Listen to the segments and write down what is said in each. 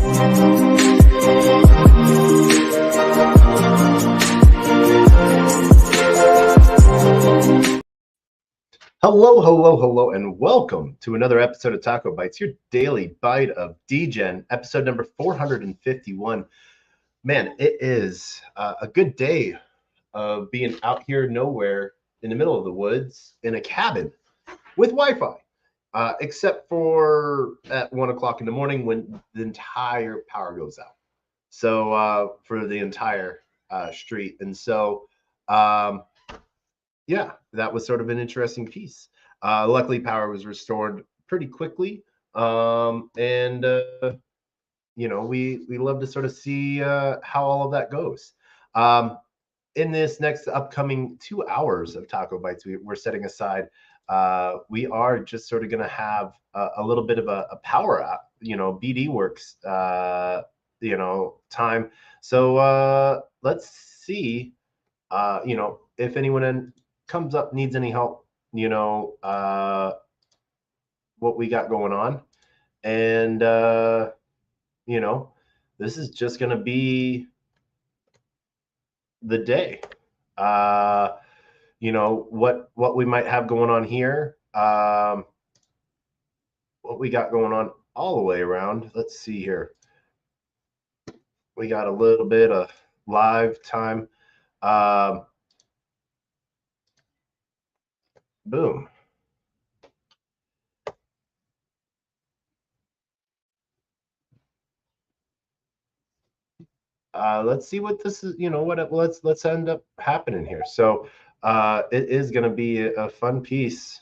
Hello, and welcome to another episode of TacoBytes, your daily bite of Degen, episode number 451. Man, it is a good day of being out here nowhere in the middle of the woods in a cabin with Wi-Fi, except for at 1 o'clock in the morning when the entire power goes out. So for the entire street. And so, yeah, that was sort of an interesting piece. Luckily, power was restored pretty quickly. And we love to sort of see how all of that goes. In this next upcoming 2 hours of TacoBytes, we're setting aside. We are just sort of going to have a little bit of a power up, BD works, time. So let's see, if anyone comes up, needs any help, what we got going on. And, this is just going to be the day. What we might have going on here, what we got going on all the way around. Let's see here. We got a little bit of live time. Boom. Let's see what this is, let's end up happening here. So it is going to be a fun piece,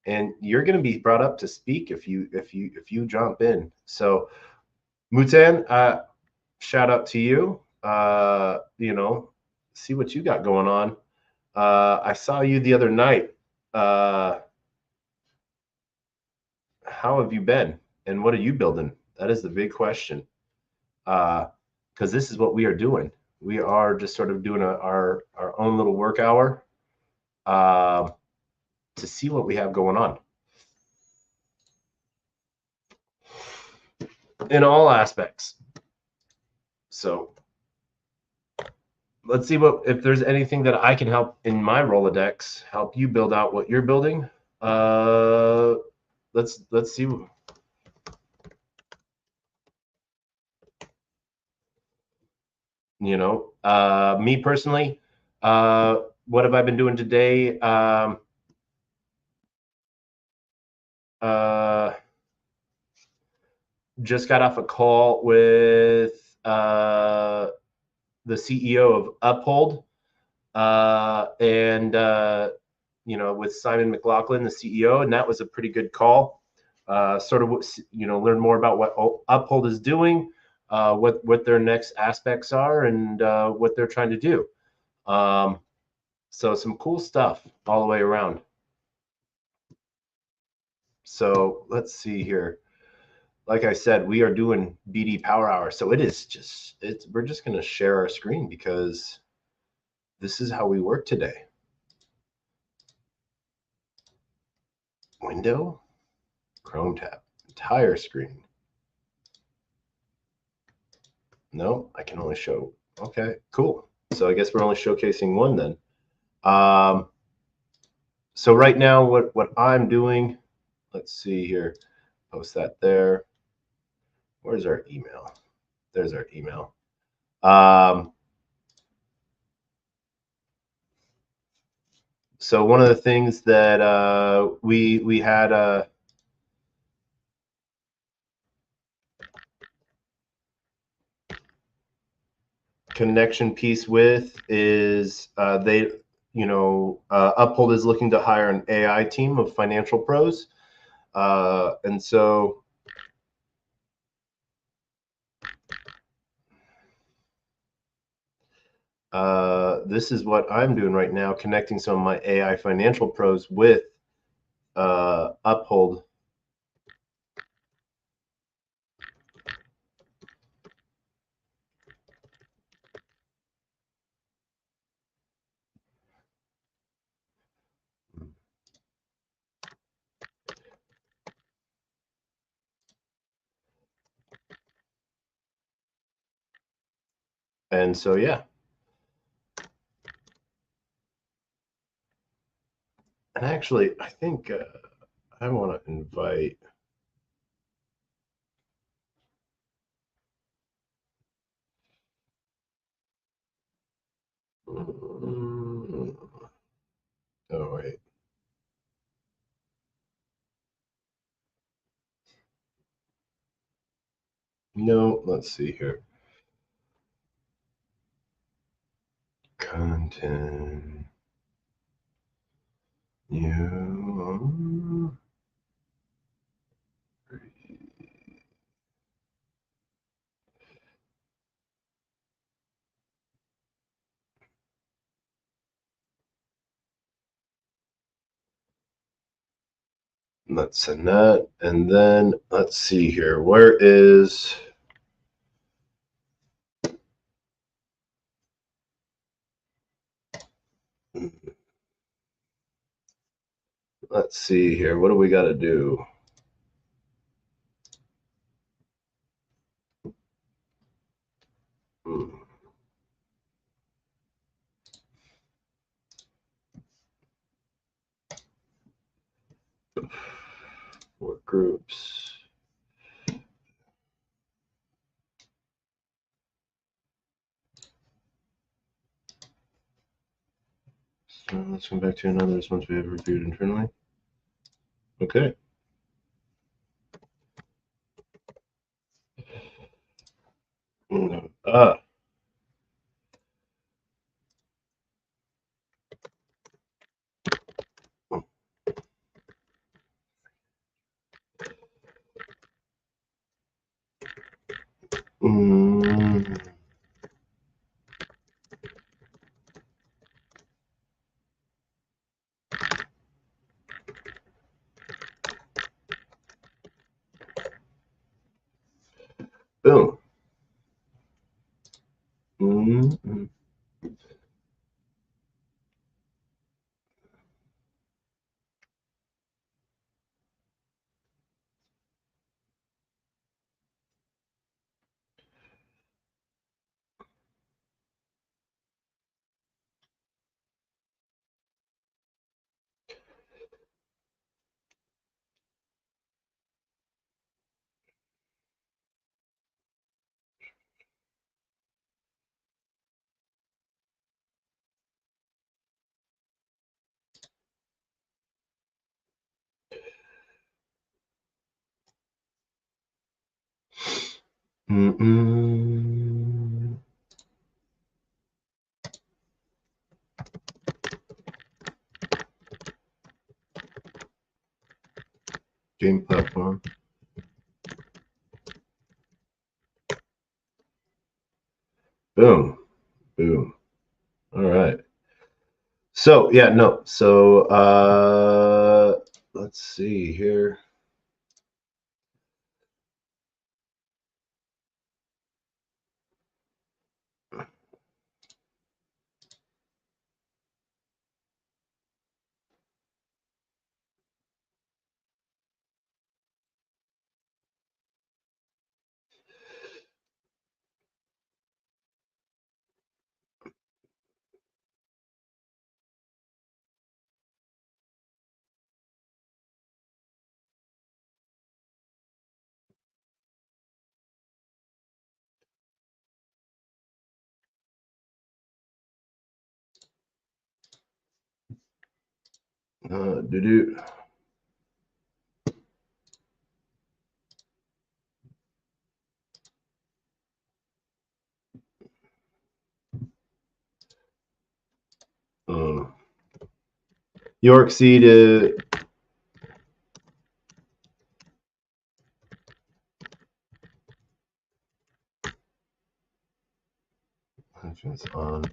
and you're going to be brought up to speak if you jump in. So Mutan, shout out to you. See what you got going on. I saw you the other night. How have you been, and what are you building? That is the big question. Because this is what we are doing. We are just sort of doing our own little work hour to see what we have going on in all aspects. So let's see if there's anything that I can help in my Rolodex, help you build out what you're building. Let's see. Me personally, what have I been doing today? Just got off a call with the CEO of Uphold, and with Simon McLaughlin, the CEO, and that was a pretty good call. Sort of, learn more about what Uphold is doing, what their next aspects are, and what they're trying to do. So some cool stuff all the way around. So let's see here. Like I said, we are doing BD Power Hour. So we're just going to share our screen because this is how we work today. Window, Chrome tab, entire screen. No, I can only show. Okay, cool. So I guess we're only showcasing one then. So right now, what I'm doing, let's see here, post that there. Where's our email? There's our email. So one of the things that we had a connection piece with is Uphold is looking to hire an AI team of financial pros, and so this is what I'm doing right now, connecting some of my AI financial pros with Uphold. And so, yeah. And actually, I think I want to invite. Oh, wait. No, let's see here. Content. You. Let's send that. And then let's see here. Where is. Let's see here. What do we got to do? Work groups. So let's come back to another response we have reviewed internally. Okay. Boom. Game platform. Boom. Boom. All right. So yeah, no. So let's see here. Do. York seed. On.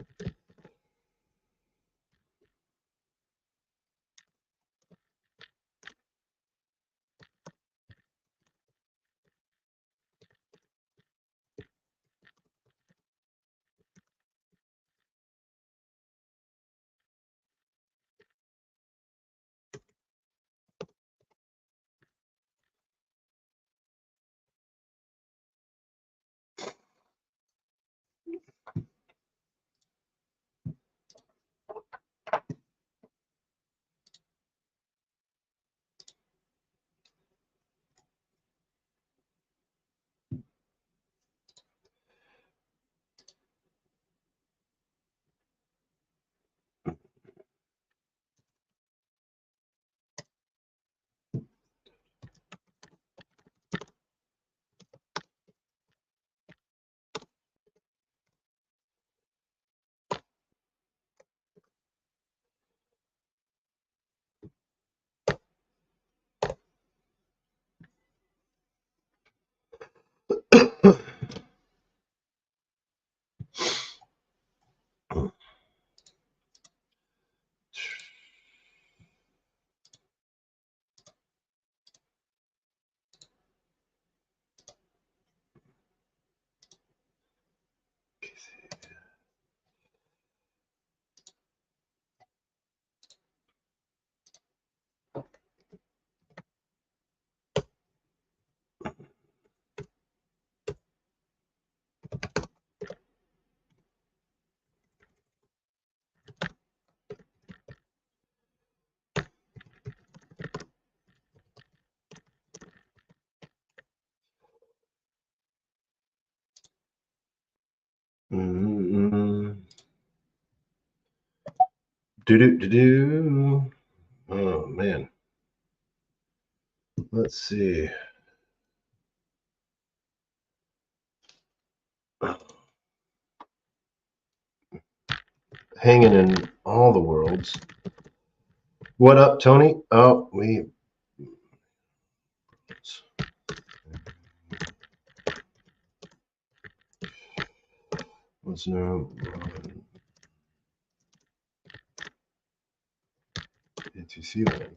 Do. Oh man. Let's see. Hanging in all the worlds. What up, Tony? Oh, let's know. ATC land.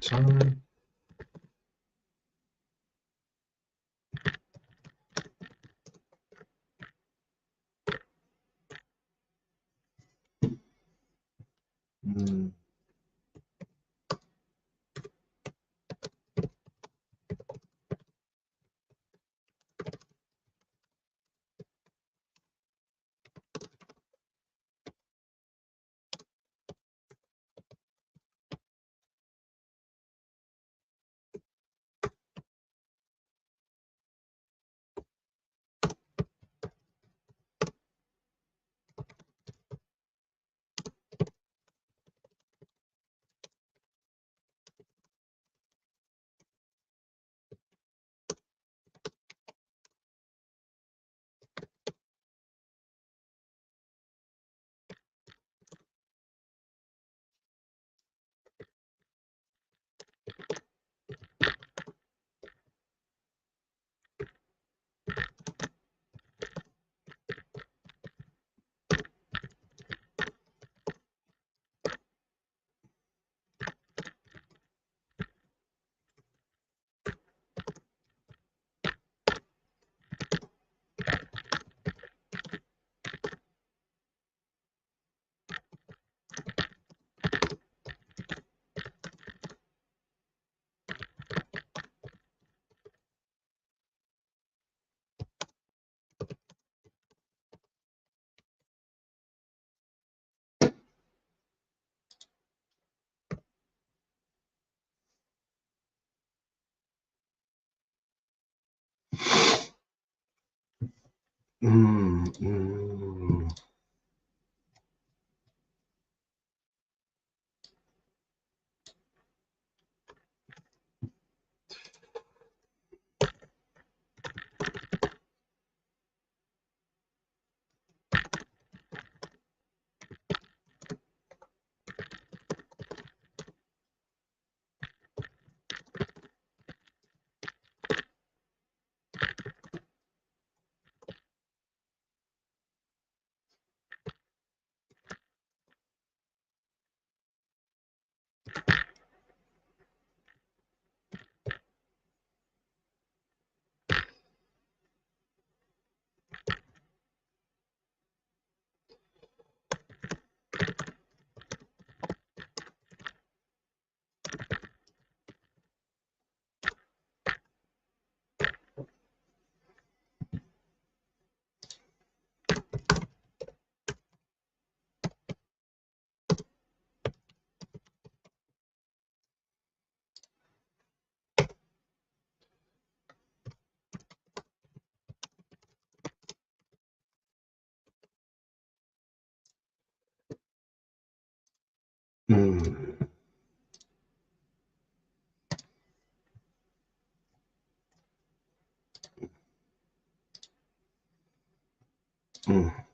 Time. Mm, mm. Mm. Mm.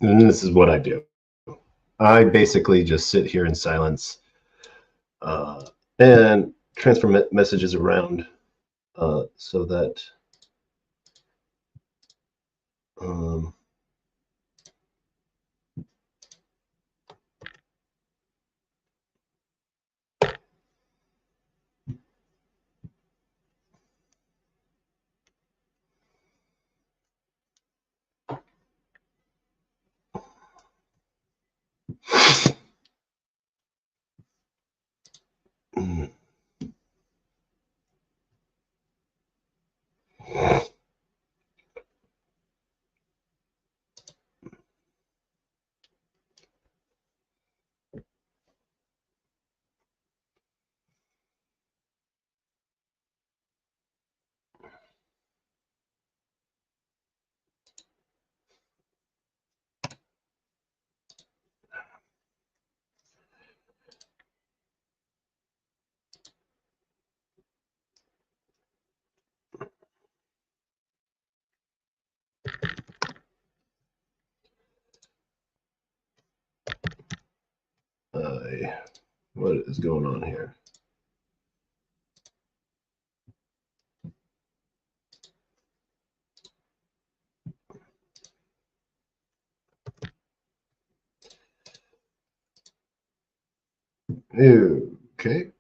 And this is what I do. I basically just sit here in silence and transfer messages around so that um, mm, what is going on here? Okay.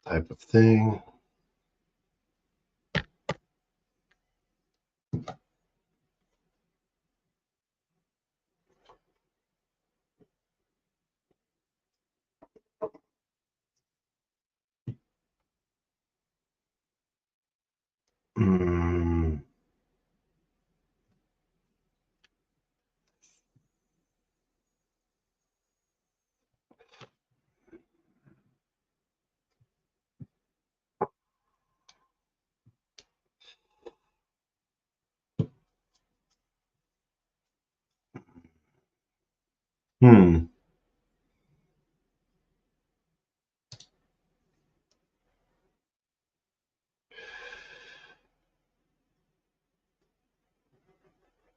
type of thing. Mm.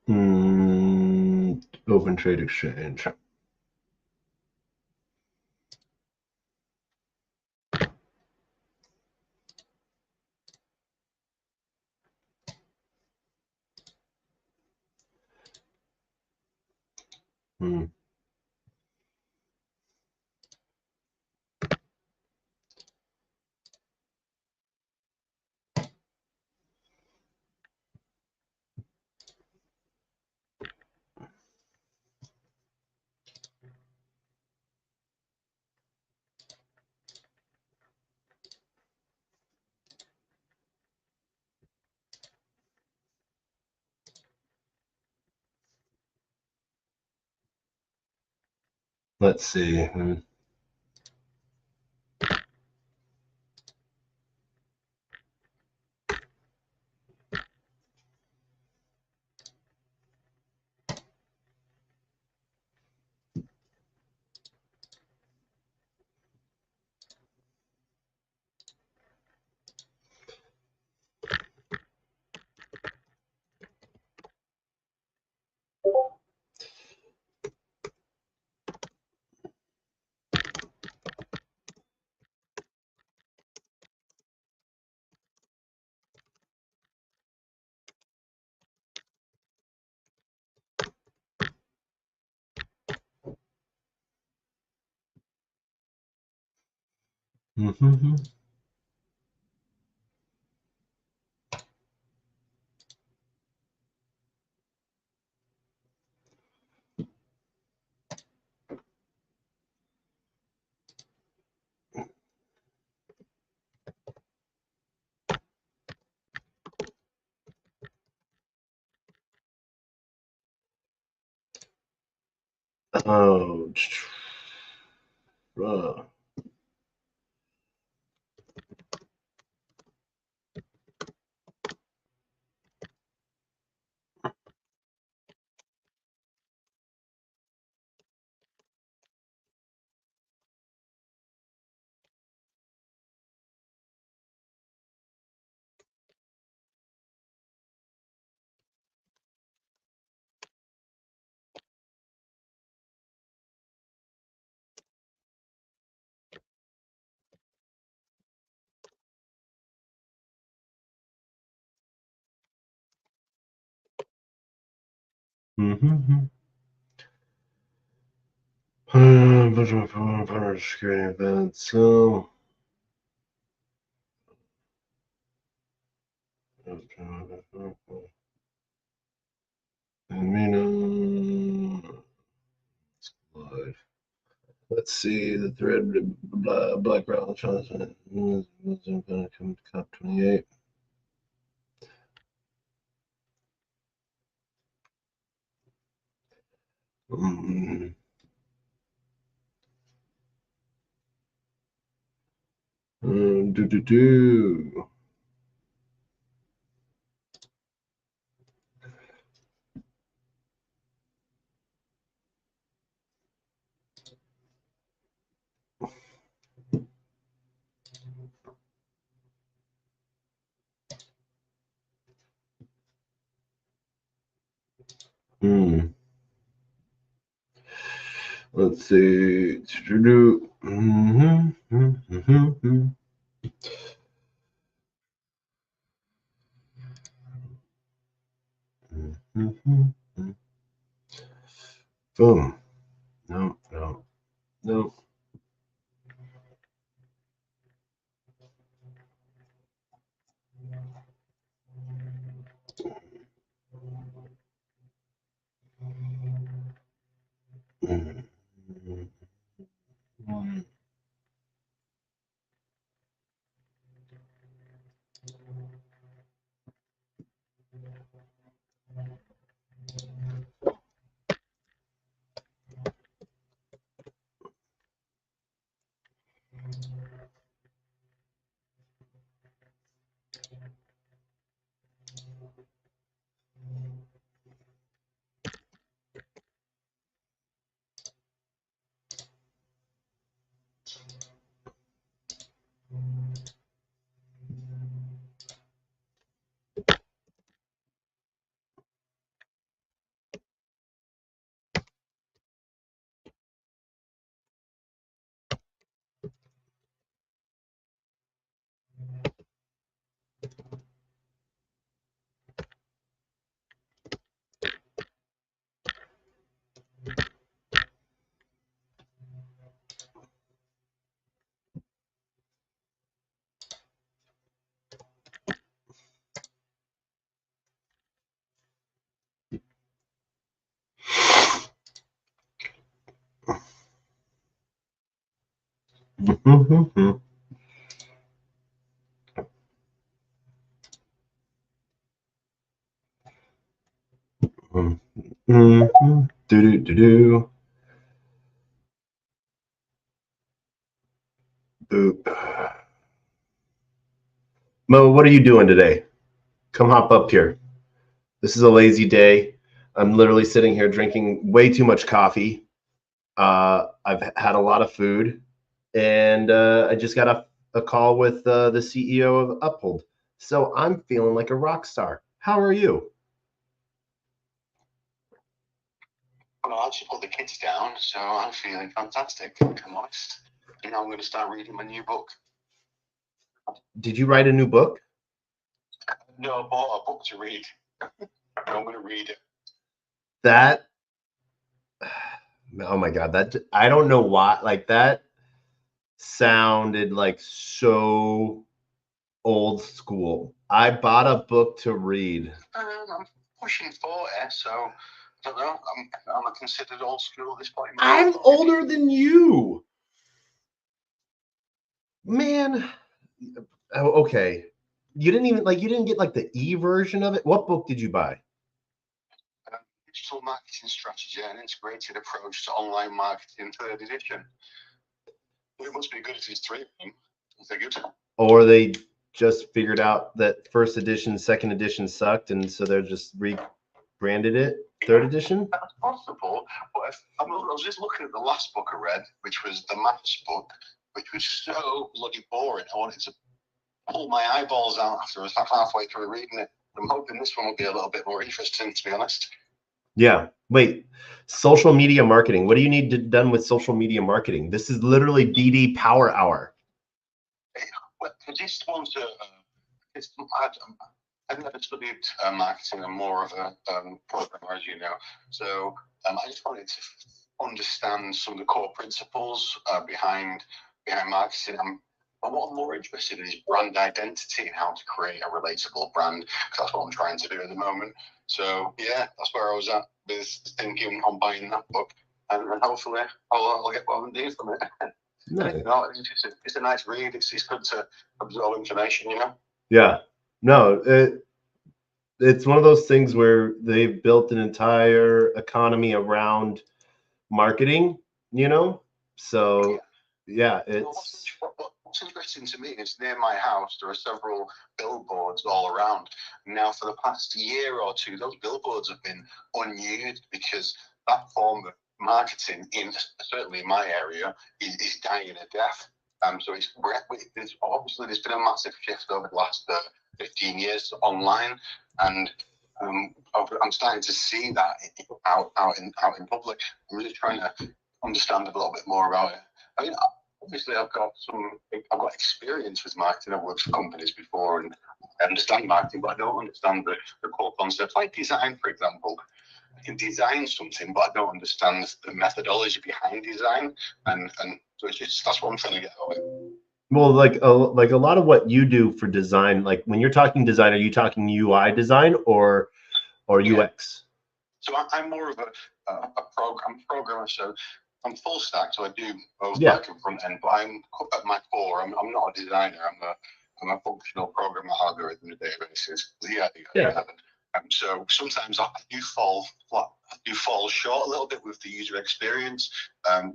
Hmm. Open trade exchange. Hmm. Let's see. Mm-hmm. Oh. Mm-hmm. Security event. So. Let's see the thread. Black Round Johnson. Going to come to COP 28. Do. Let's see. Boom. No. Do. Boop. Mo, what are you doing today? Come hop up here. This is a lazy day. I'm literally sitting here drinking way too much coffee. I've had a lot of food, and I just got a call with the CEO of Uphold. So I'm feeling like a rock star. How are you? Well, I just put the kids down, so I'm feeling fantastic, if I'm honest. And now I'm going to start reading my new book. Did you write a new book? No, I bought a book to read. I'm going to read it. That, oh my God, that, I don't know why, like that sounded like so old school. I bought a book to read. I'm pushing 40, so I don't know. I'm considered old school at this point. I'm older than you. Man, oh, okay. You didn't get like the e version of it. What book did you buy? Digital Marketing Strategy and Integrated Approach to Online Marketing, 3rd edition. It must be good if it's 3 of them. They're good. Or they just figured out that 1st edition, 2nd edition sucked, and so they're just rebranded it 3rd edition. That's possible, but I was just looking at the last book I read, which was the maths book, which was so bloody boring. I wanted to pull my eyeballs out after I was halfway through reading it. I'm hoping this one will be a little bit more interesting, to be honest. Yeah. Wait, social media marketing. What do you need done with social media marketing? This is literally BD Power Hour. Well, I just want to. I've never studied marketing. I'm more of a programmer, as you know. So I just wanted to understand some of the core principles behind marketing. What I'm more interested in is brand identity and how to create a relatable brand, because that's what I'm trying to do at the moment. So yeah, that's where I was at with thinking on buying that book, and hopefully I'll get what I'm doing from it. Nice. No, it's a nice read. It's good to absorb information, you know. Yeah. No, it's one of those things where they've built an entire economy around marketing, you know. So yeah, it's. What's interesting to me is near my house there are several billboards all around. Now, for the past year or two, those billboards have been unused because that form of marketing, certainly in my area, is dying a death. So there's been a massive shift over the last 15 years online, and I'm starting to see that out in public. I'm really trying to understand a little bit more about it. I mean, obviously, I've got experience with marketing. I've worked for companies before, and I understand marketing, but I don't understand the core concepts, like design, for example. I can design something, but I don't understand the methodology behind design, and so that's what I'm trying to get out of it. Well, like a lot of what you do for design, like when you're talking design, are you talking UI design or UX? So I'm more of a programmer. So I'm full stack. So I do both Yeah. back and front end. But I'm at my core. I'm not a designer. I'm a functional programmer, algorithm databases. Yeah. So sometimes I do fall short a little bit with the user experience.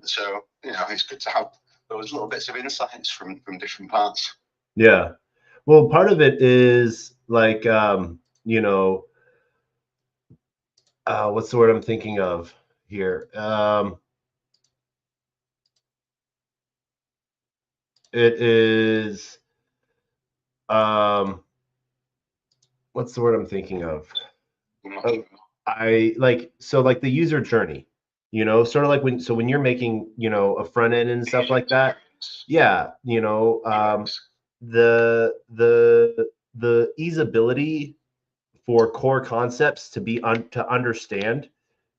So it's good to have those little bits of insights from different parts. Yeah. Well, part of it is like, you know, what's the word I'm thinking of here? It is, what's the word I'm thinking of? I like, so like the user journey, you know, sort of like when you're making, you know, a front end and stuff like that. Yeah. You know, the easeability for core concepts to be to understand,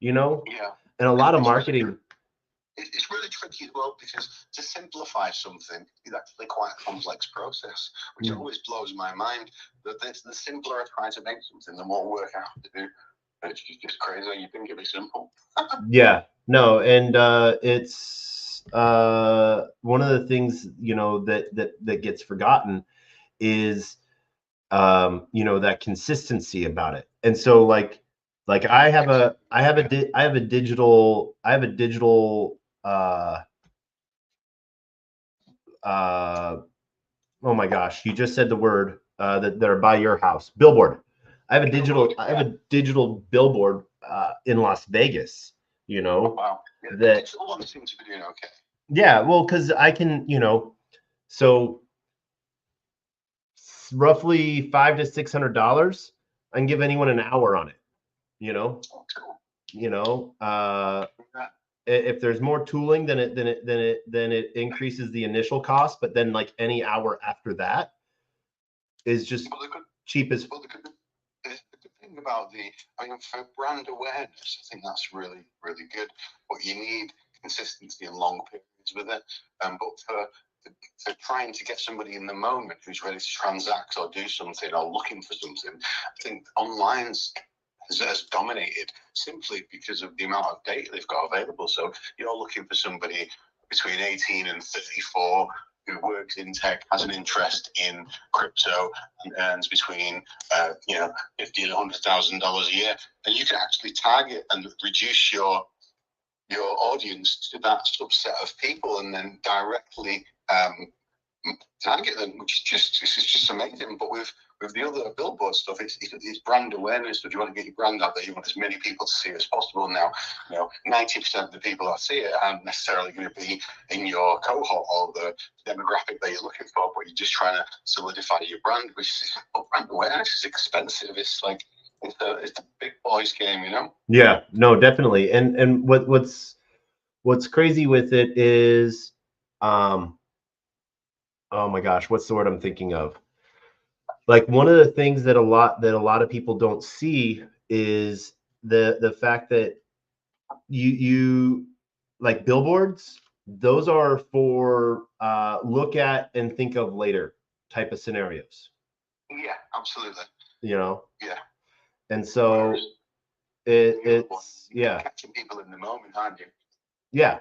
you know, Yeah. and a lot of marketing. It's really tricky as well, because to simplify something is actually quite a complex process, which always blows my mind. That the simpler I try to make something, the more work I have to do. It's just crazy. You think it'd be simple. Yeah, no, and it's one of the things, you know, that gets forgotten is, you know, that consistency about it. And so like I have a digital oh my gosh, you just said the word, that are by your house, billboard. I have a digital billboard in Las Vegas, you know. Oh, wow. Yeah, that digital ones seem to be doing okay. Yeah, well, because I can, you know, so roughly $500 to $600, I can give anyone an hour on it, you know. Oh, cool. You know, if there's more tooling, then it increases the initial cost, but then like any hour after that is just cheap as. Well, the good thing about for brand awareness, I think that's really, really good. But you need consistency and long periods with it. But for trying to get somebody in the moment who's ready to transact or do something or looking for something, I think online's has dominated simply because of the amount of data they've got available. So you're looking for somebody between 18 and 34 who works in tech, has an interest in crypto, and earns between $50,000 and $100,000 a year, and you can actually target and reduce your audience to that subset of people, and then directly target them, which is just amazing. But with the other billboard stuff, it's brand awareness. So if you want to get your brand out there, you want as many people to see it as possible. Now, 90% of the people that see it aren't necessarily going to be in your cohort or the demographic that you're looking for, but you're just trying to solidify your brand, which is, brand awareness is expensive. It's like it's a big boys game, you know. Yeah, no, definitely. And what's crazy with it is, oh my gosh, what's the word I'm thinking of? Like one of the things that a lot of people don't see is the fact that you like billboards, those are for look at and think of later type of scenarios. Yeah, absolutely. You know? Yeah. And so it's yeah, catching people in the moment, aren't you? yeah,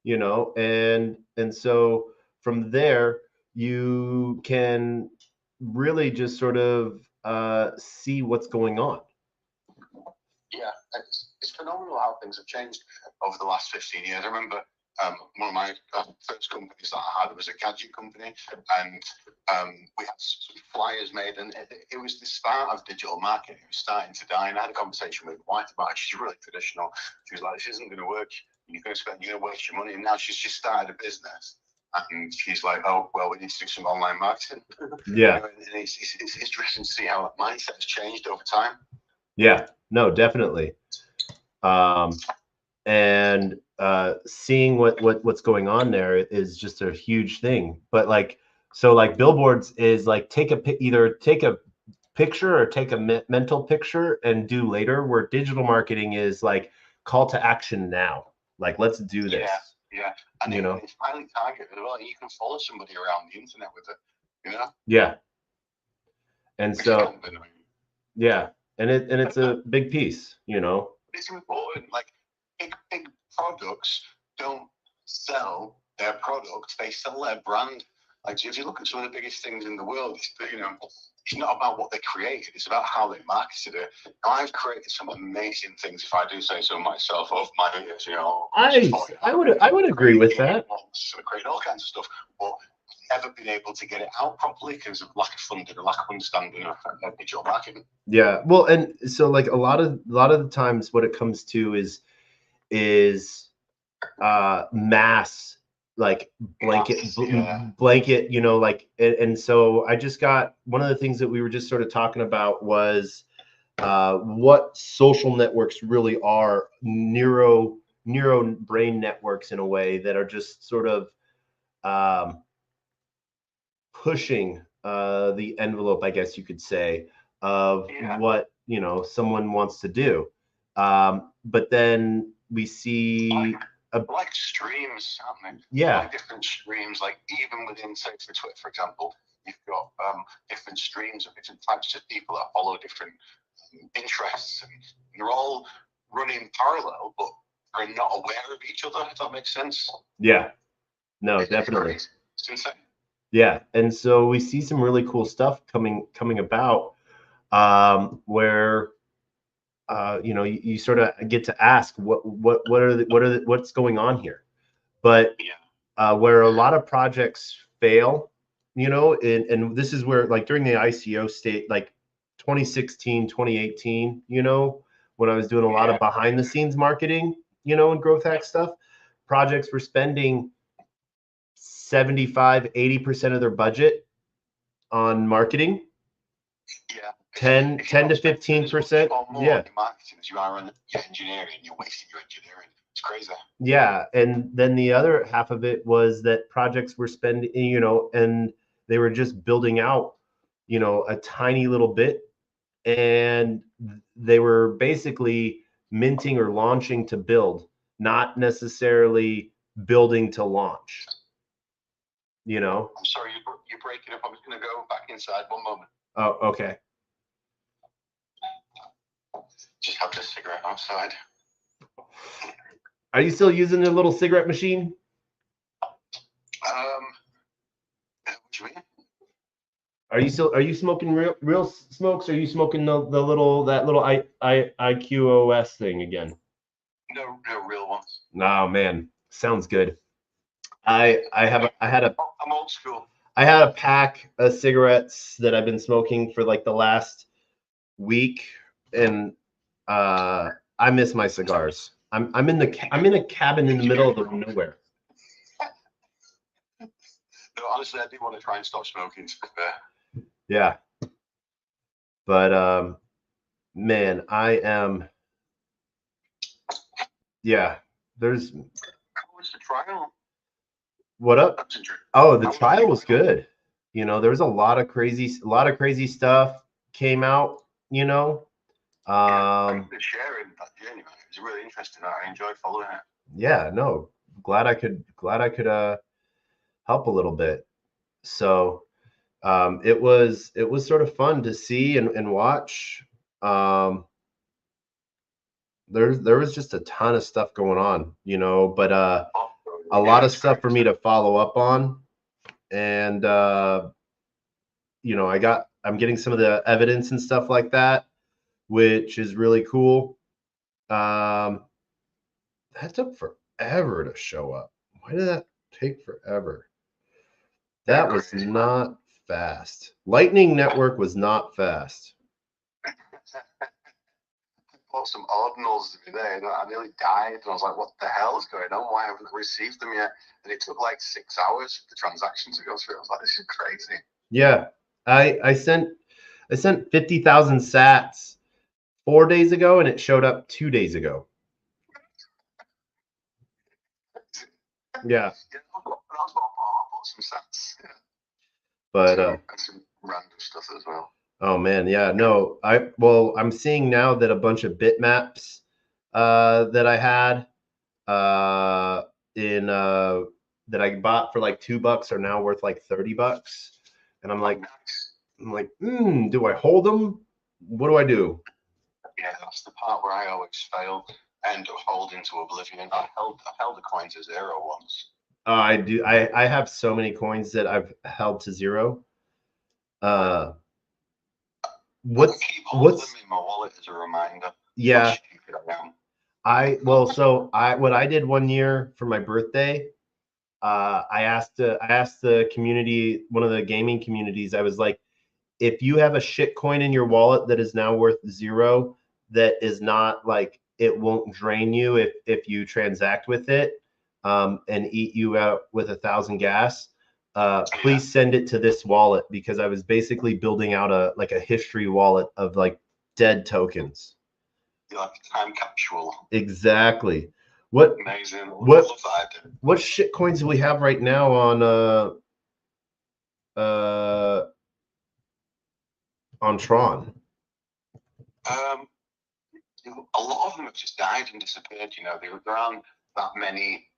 you know, and so from there you can really just sort of see what's going on. Yeah, it's phenomenal how things have changed over the last 15 years. I remember one of my first companies that I had was a gadget company, and we had some flyers made, and it was the start of digital marketing. It was starting to die, and I had a conversation with my wife about it. She's really traditional. She was like, "This isn't going to work. You're going to waste your money." And now she's just started a business, and she's like, "Oh, well, we need to do some online marketing." Yeah. And it's interesting to see how that mindset has changed over time. Yeah, no, definitely. And seeing what's going on there is just a huge thing. But like, so like billboards is like either take a picture or take a mental picture and do later, where digital marketing is like call to action now. Like, let's do this. Yeah. And it's highly targeted as well. You can follow somebody around the internet with it, Yeah. And so, yeah. And it's a big piece, It's important. Like big products don't sell their product; they sell their brand. Like if you look at some of the biggest things in the world, it's not about what they created; it's about how they marketed it. Now, I've created some amazing things, if I do say so myself, over my years. I would agree with that. Sort of create all kinds of stuff, but never been able to get it out properly because of lack of funding and lack of understanding of digital marketing. Yeah, well, and so like a lot of the times, what it comes to is mass, like blanket, like, and so I just got one of the things that we were just sort of talking about was what social networks really are, neuro brain networks in a way that are just sort of pushing the envelope, I guess you could say, of what someone wants to do. But then we see like streams, aren't they? Yeah. Like different streams, like even within, say, for Twitter, for example, you've got different streams of different types of people that follow different interests, and they're all running parallel, but they're not aware of each other, if that makes sense. Yeah. No, definitely. It's insane. Yeah, and so we see some really cool stuff coming about, where you sort of get to ask what's going on here, but where a lot of projects fail, and this is where, like, during the ICO state, like 2016, 2018, when I was doing a lot of behind the scenes marketing, and growth hack stuff, projects were spending 75-80% of their budget on marketing. 10 to 15%. Yeah. Marketing as you are on your engineering, you're wasting your engineering. It's crazy. Yeah, and then the other half of it was that projects were spending, and they were just building out, a tiny little bit, and they were basically minting or launching to build, not necessarily building to launch. I'm sorry, you're breaking up. I'm just going to go back inside. One moment. Oh, okay. Just have this cigarette outside. Are you still using the little cigarette machine? What do you mean? Are you smoking real smokes? Or are you smoking that little IQOS thing again? No real ones. Oh man, sounds good. I'm old school. I had a pack of cigarettes that I've been smoking for like the last week, and I miss my cigars. I'm in a cabin in the middle of nowhere. No, honestly, I do want to try and stop smoking. Yeah, but man, I am. Yeah, there's. How was the trial? What up? Oh, the trial was good. There was a lot of crazy stuff came out. Thanks for sharing that journey, man. It was really interesting. I enjoyed following it. Yeah, no, glad I could help a little bit. So it was sort of fun to see and watch. There was just a ton of stuff going on, but a lot of stuff for me to follow up on, and I'm getting some of the evidence and stuff like that, which is really cool. That took forever to show up. Why did that take forever? That was not fast. Lightning Network was not fast. I bought some ordinals today, and I nearly died. And I was like, "What the hell is going on? Why haven't I received them yet?" And it took like 6 hours for the transaction to go through. I was like, "This is crazy." Yeah, I sent 50,000 sats 4 days ago, and it showed up 2 days ago. Yeah. I bought some sats. Yeah. But some random stuff as well. Oh man, yeah, no, I'm seeing now that a bunch of bitmaps that I had that I bought for like $2 are now worth like $30, and I'm like, do I hold them? What do I do? Yeah, that's the part where I always fail. End up holding to oblivion. I held the coin to 0 once. I do. I have so many coins that I've held to zero. What's keep all of them in my wallet as a reminder. Yeah. How stupid I am. What I did one year for my birthday, I asked the community, one of the gaming communities, I was like, if you have a shit coin in your wallet that is now worth zero, that is not like, it won't drain you if you transact with it, and eat you out with 1,000 gas, please send it to this wallet, because I was basically building out a history wallet of like dead tokens. You're like a time capsule. Exactly. Amazing. What shit coins do we have right now on Tron? A lot of them have just died and disappeared. There aren't that many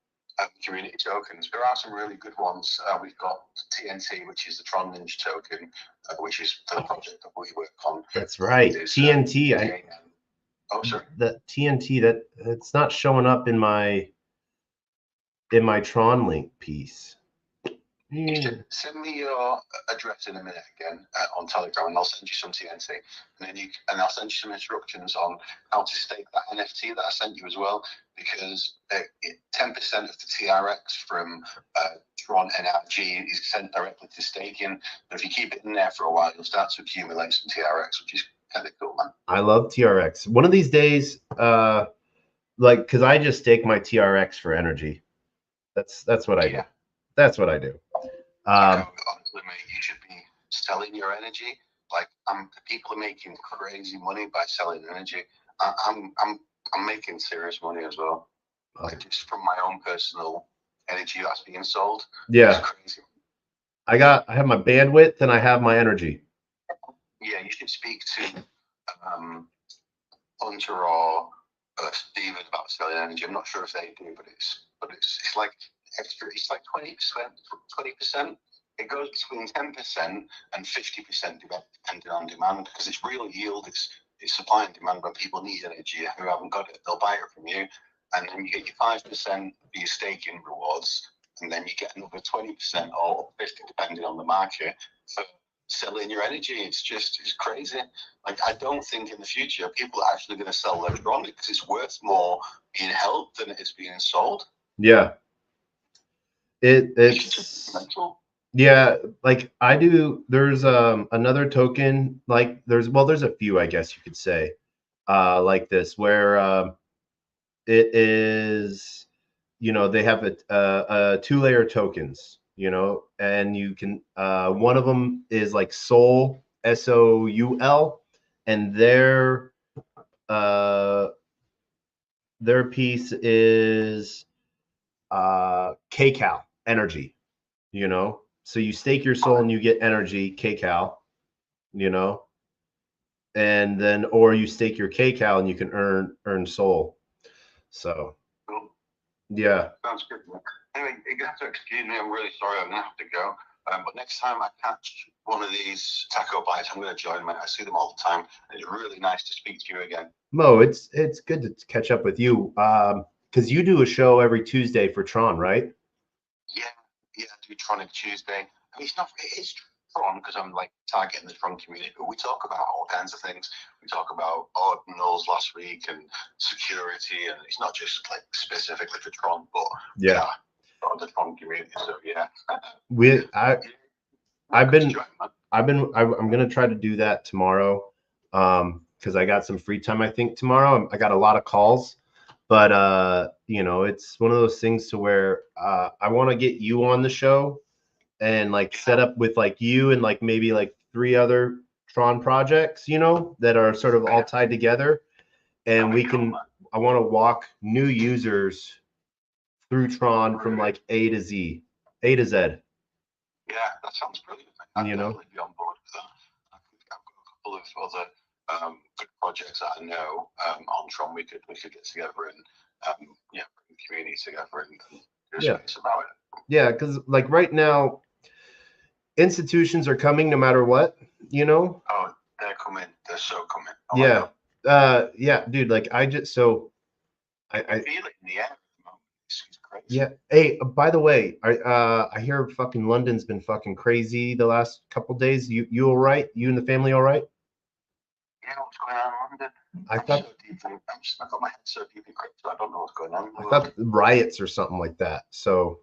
community tokens. There are some really good ones. We've got TNT, which is the Tron Ninja token, which is the project that we work on. That's right. TNT. Oh, sorry. That TNT, it's not showing up in my Tron link piece. Send me your address in a minute again on Telegram, and I'll send you some TNT, and I'll send you some instructions on how to stake that NFT that I sent you as well, because 10% of the TRX from Tron NRG is sent directly to staking. But if you keep it in there for a while, you'll start to accumulate some TRX, which is kind of cool, man. I love TRX. One of these days, because I just stake my TRX for energy. That's what I do. That's what I do. Honestly, mate, you should be selling your energy. Like, people are making crazy money by selling energy. I'm making serious money as well. Like, just from my own personal energy that's being sold. Yeah. It's crazy. I have my bandwidth and I have my energy. Yeah, you should speak to Hunter or Steven about selling energy. I'm not sure if they do, but it's like extra. It's like 20%. It goes between 10% and 50% depending on demand, because it's real yield. It's supply and demand. When people need energy who haven't got it, they'll buy it from you, and then you get your 5% for your staking rewards, and then you get another 20% or 50% depending on the market for selling your energy. It's crazy. Like, I don't think in the future people are actually going to sell their Tron, because it's worth more being held than it is being sold. Yeah. It's yeah, like I do. There's another token, like there's a few, I guess you could say, like this, where it is, they have a 2-layer tokens, and you can one of them is like Soul, SOUL, and their piece is kcal energy, so you stake your soul and you get energy, kcal, and then, or you stake your kcal and you can earn soul. So yeah. Sounds good. Anyway, you have to excuse me. I'm really sorry. I'm gonna have to go. But next time I catch one of these TacoBytes, I'm gonna join, mate. I see them all the time. It's really nice to speak to you again. Mo, it's good to catch up with you. Because you do a show every Tuesday for Tron, right? Yeah, I do Tronic Tuesday. I mean, it's Tron because I'm like targeting the Tron community, but we talk about all kinds of things. We talk about ordinals last week and security, and it's not just like specifically for Tron, but yeah, the Tron community. So yeah, I'm gonna try to do that tomorrow, because I got some free time. I think tomorrow I got a lot of calls, but it's one of those things to where I want to get you on the show and like set up with like you and like maybe like 3 other Tron projects, that are sort of all tied together, and I want to walk new users through Tron from like A to Z. Yeah, that sounds brilliant. I'd definitely be on board with that. I've got a couple of other good projects that I know on Tron. We could get together and bring the community together and do space about it. Yeah, because like right now, institutions are coming no matter what, Oh, they're coming. They're so coming. Yeah. Yeah, dude. Like I feel it in the air at the moment. It's crazy. Yeah. Hey, by the way, I hear fucking London's been fucking crazy the last couple days. You all right? You and the family all right? Yeah, what's going on in London? I I'm thought so deep in, I got my head so deep in crypto. I don't know what's going on in the I world. thought riots or something like that. So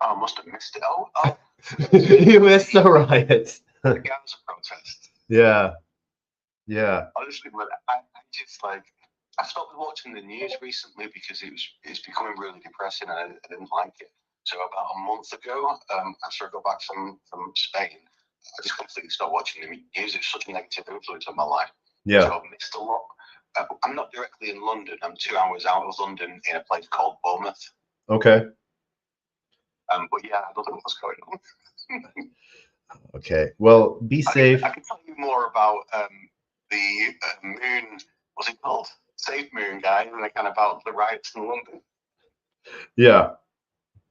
Oh, I must have missed it. Oh, you missed the riots. the Gaza protest. Yeah. Yeah. Honestly, but I just like I stopped watching the news recently because it's becoming really depressing and I didn't like it. So about a month ago, after I got back from Spain, I just completely stopped watching the news. It's such a negative influence on my life. Yeah. So I've missed a lot. I'm not directly in London. I'm 2 hours out of London in a place called Bournemouth. Okay. But yeah, I don't know what's going on. Okay. Well, be safe. I can tell you more about the moon. What's it called? Safe Moon guy, and kind of about the riots in London. Yeah.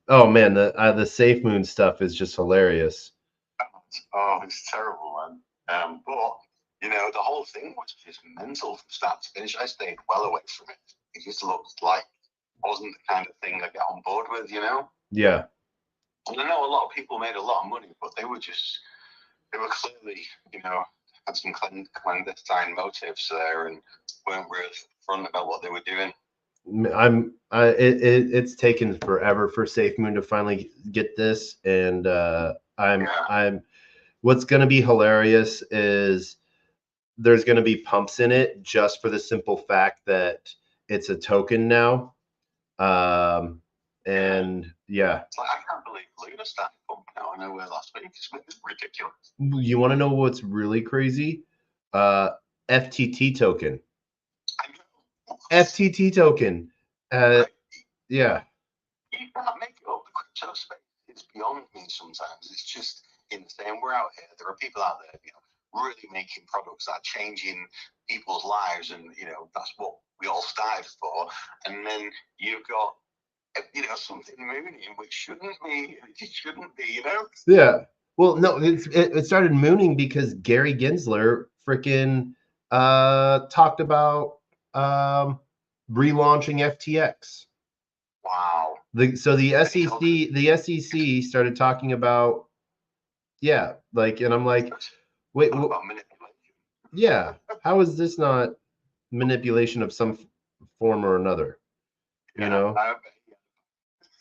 Oh man, the Safe Moon stuff is just hilarious. Oh, it's terrible, man. But you know, the whole thing was just mental from start to finish. I stayed well away from it. It just looked like it wasn't the kind of thing I get on board with, you know. Yeah. And I know a lot of people made a lot of money, but they were clearly, you know, had some clandestine motives there and weren't really upfront about what they were doing. It's taken forever for Safe Moon to finally get this, and I'm what's going to be hilarious is there's going to be pumps in it just for the simple fact that it's a token now. And yeah, it's like I can't believe Luna started pumping out of nowhere last week. It's ridiculous. You want to know what's really crazy? FTT token. I know. FTT token. Right. Yeah. You can't make it up. The crypto space is beyond me sometimes. It's just insane. We're out here. There are people out there, you know, really making products that are changing people's lives, and you know that's what we all started for. And then you've got, you know, something mooning which shouldn't be. It shouldn't be, you know. Yeah. Well, no, it started mooning because Gary Gensler freaking talked about relaunching FTX. Wow. So the SEC started talking about, yeah, like, and I'm like, wait, yeah, how is this not manipulation of some form or another? You know?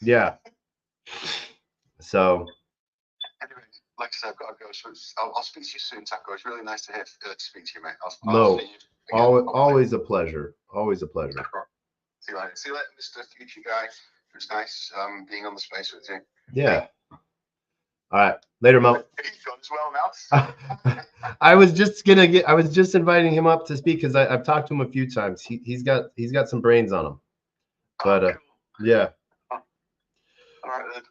Yeah. So anyway, like I said, I've got to go. So I'll speak to you soon, Taco. It's really nice to speak to you, mate. Mo, see you again, always a pleasure. Always a pleasure. See you later. See you later, Mr. Future Guy. It was nice being on the space with you. Yeah. All right. Later, Mo. He's gone as well now. I was just inviting him up to speak because I've talked to him a few times. He's got some brains on him. But cool. yeah. All right then.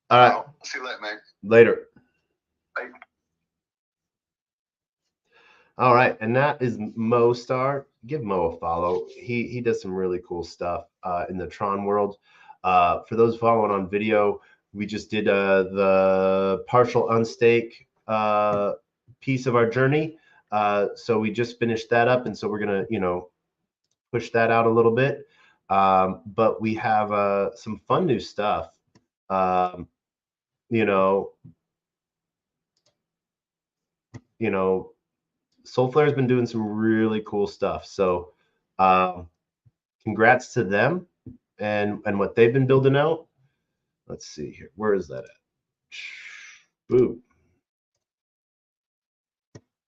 All right. See you later, mate. Later. Bye. All right, and that is Mo Star. Give Mo a follow. He does some really cool stuff in the Tron world. For those following on video, we just did the partial unstake piece of our journey. So we just finished that up, and so we're gonna, you know, push that out a little bit. But we have some fun new stuff. You know, Soulflare's been doing some really cool stuff. So congrats to them and what they've been building out. Let's see here. Where is that at? Boom.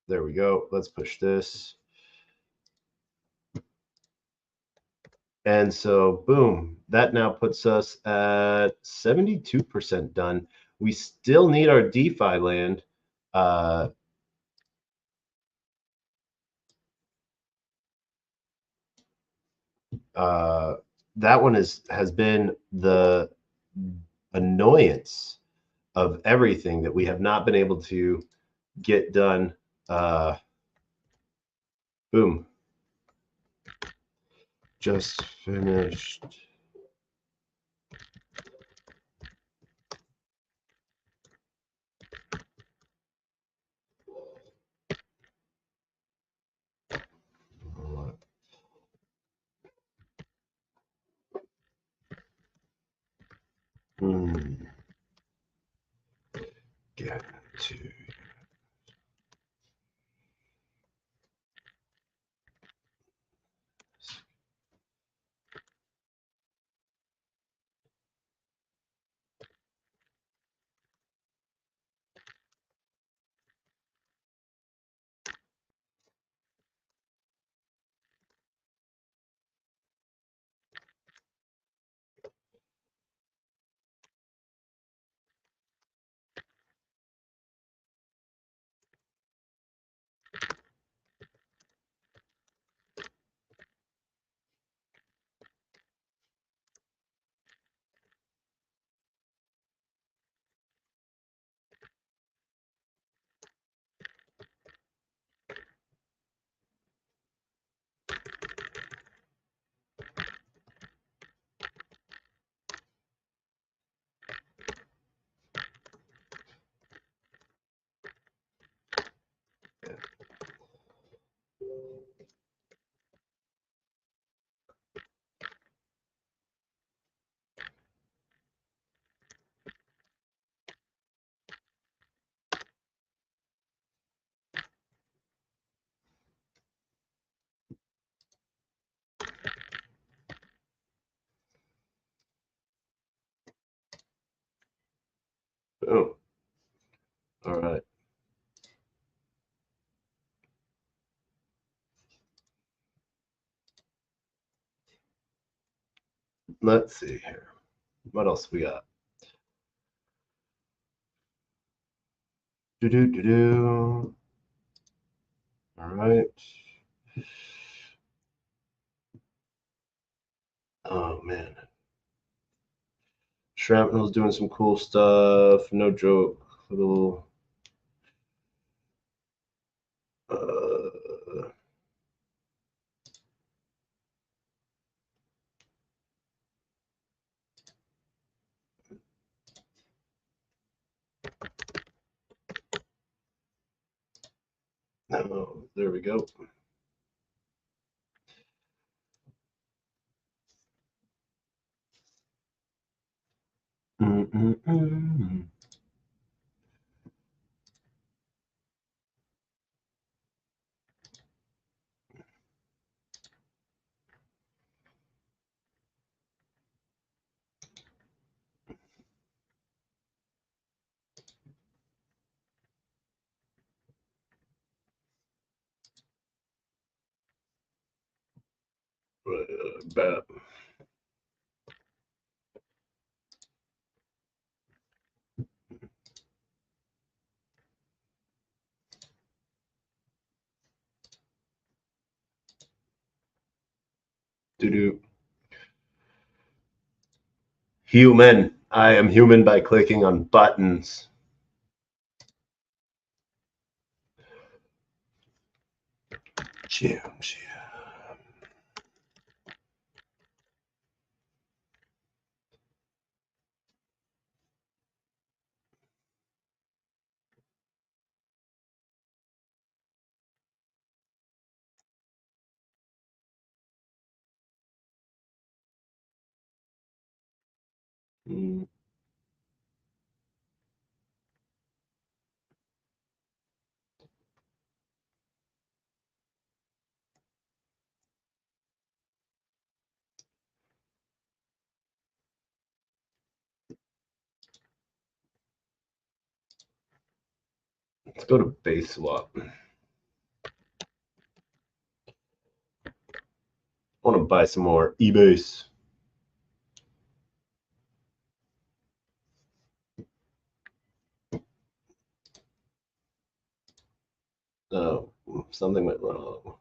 There we go. Let's push this. And so, boom, that now puts us at 72% done. We still need our DeFi land. That one has been the annoyance of everything that we have not been able to get done. Boom. Just finished. Degen to boom. All right. Let's see here. What else we got? Do. All right. Oh man. Shrapnel's doing some cool stuff. No joke. Little no, there we go. Mm-mm-mm. Bet. Do. Human. I am human by clicking on buttons. Jam. Mm. Let's go to base swap. I want to buy some more eBase. Oh, something went wrong.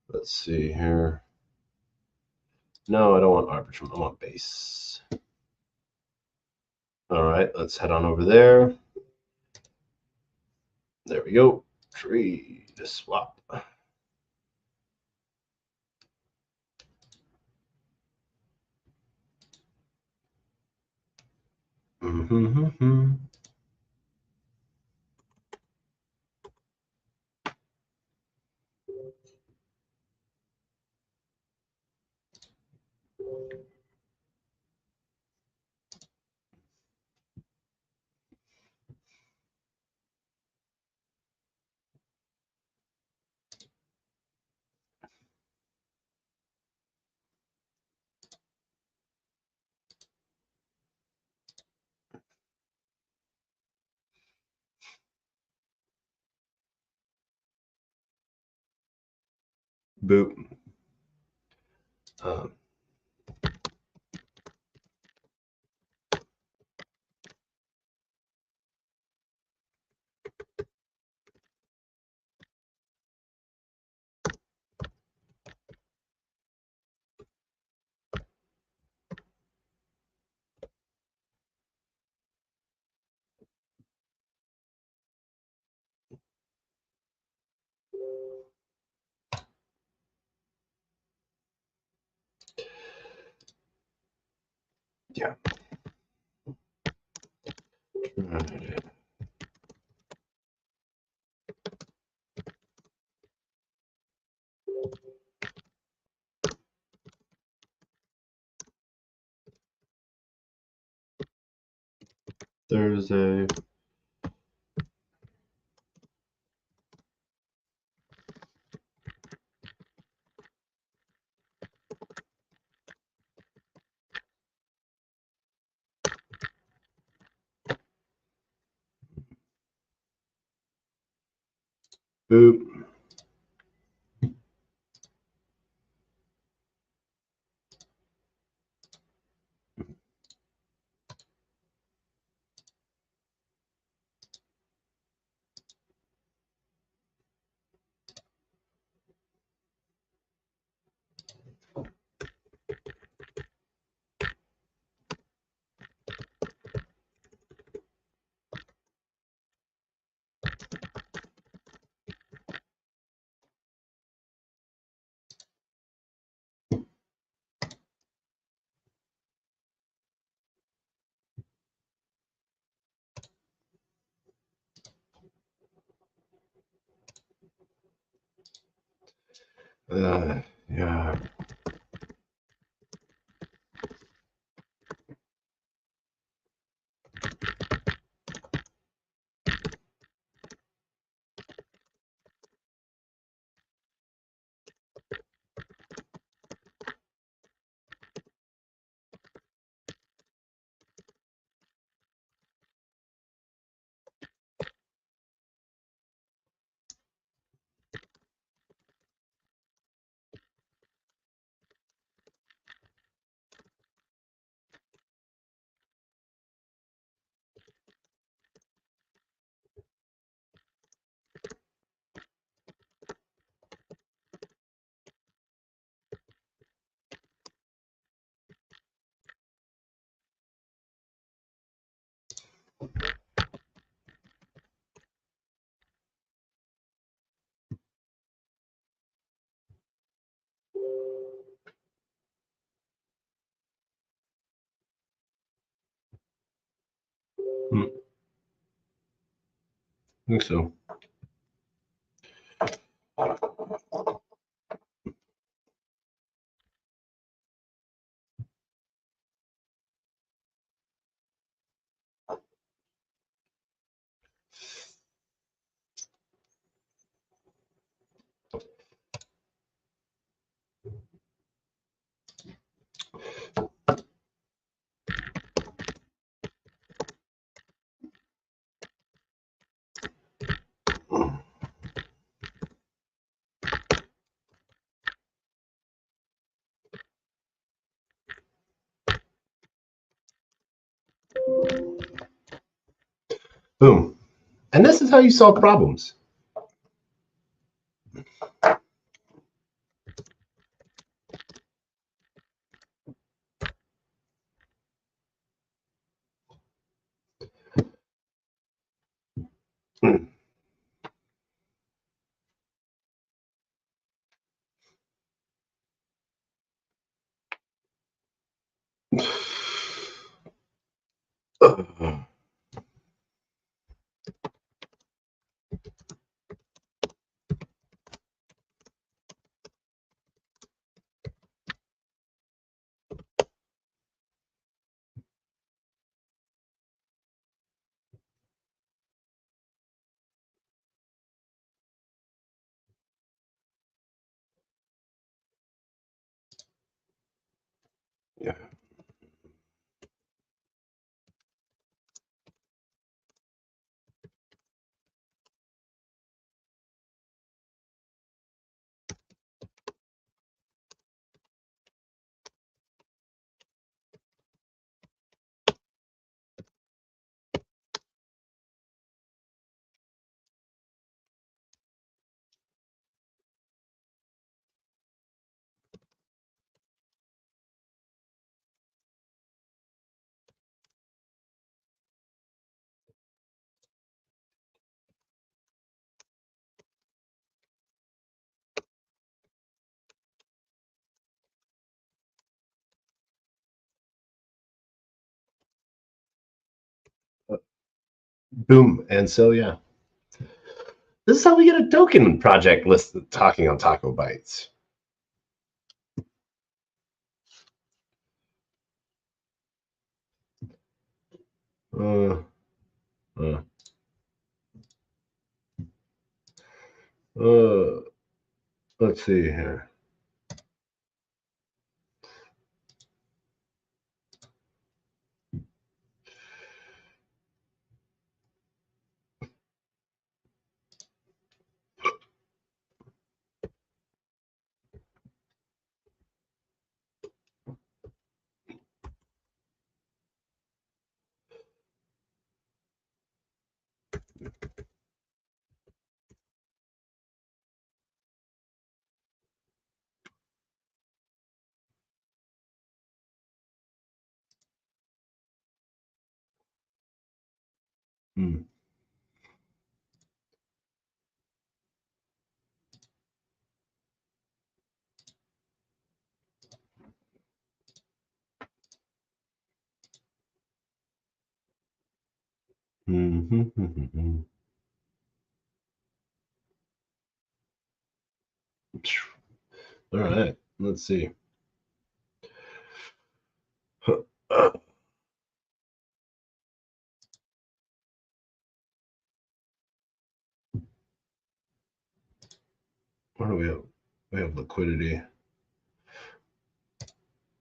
Let's see here. No, I don't want Arbitrum. I want base. All right, let's head on over there. There we go. Tree to swap. Mm-hmm. Boop. Yeah. Thursday. Boop. Yeah. I think so. Boom. And this is how you solve problems. Yeah. Boom. And so, yeah, this is how we get a token project list talking on TacoBytes. Let's see here. Hmm. Mm-hmm. All right, let's see. What do we have? We have liquidity.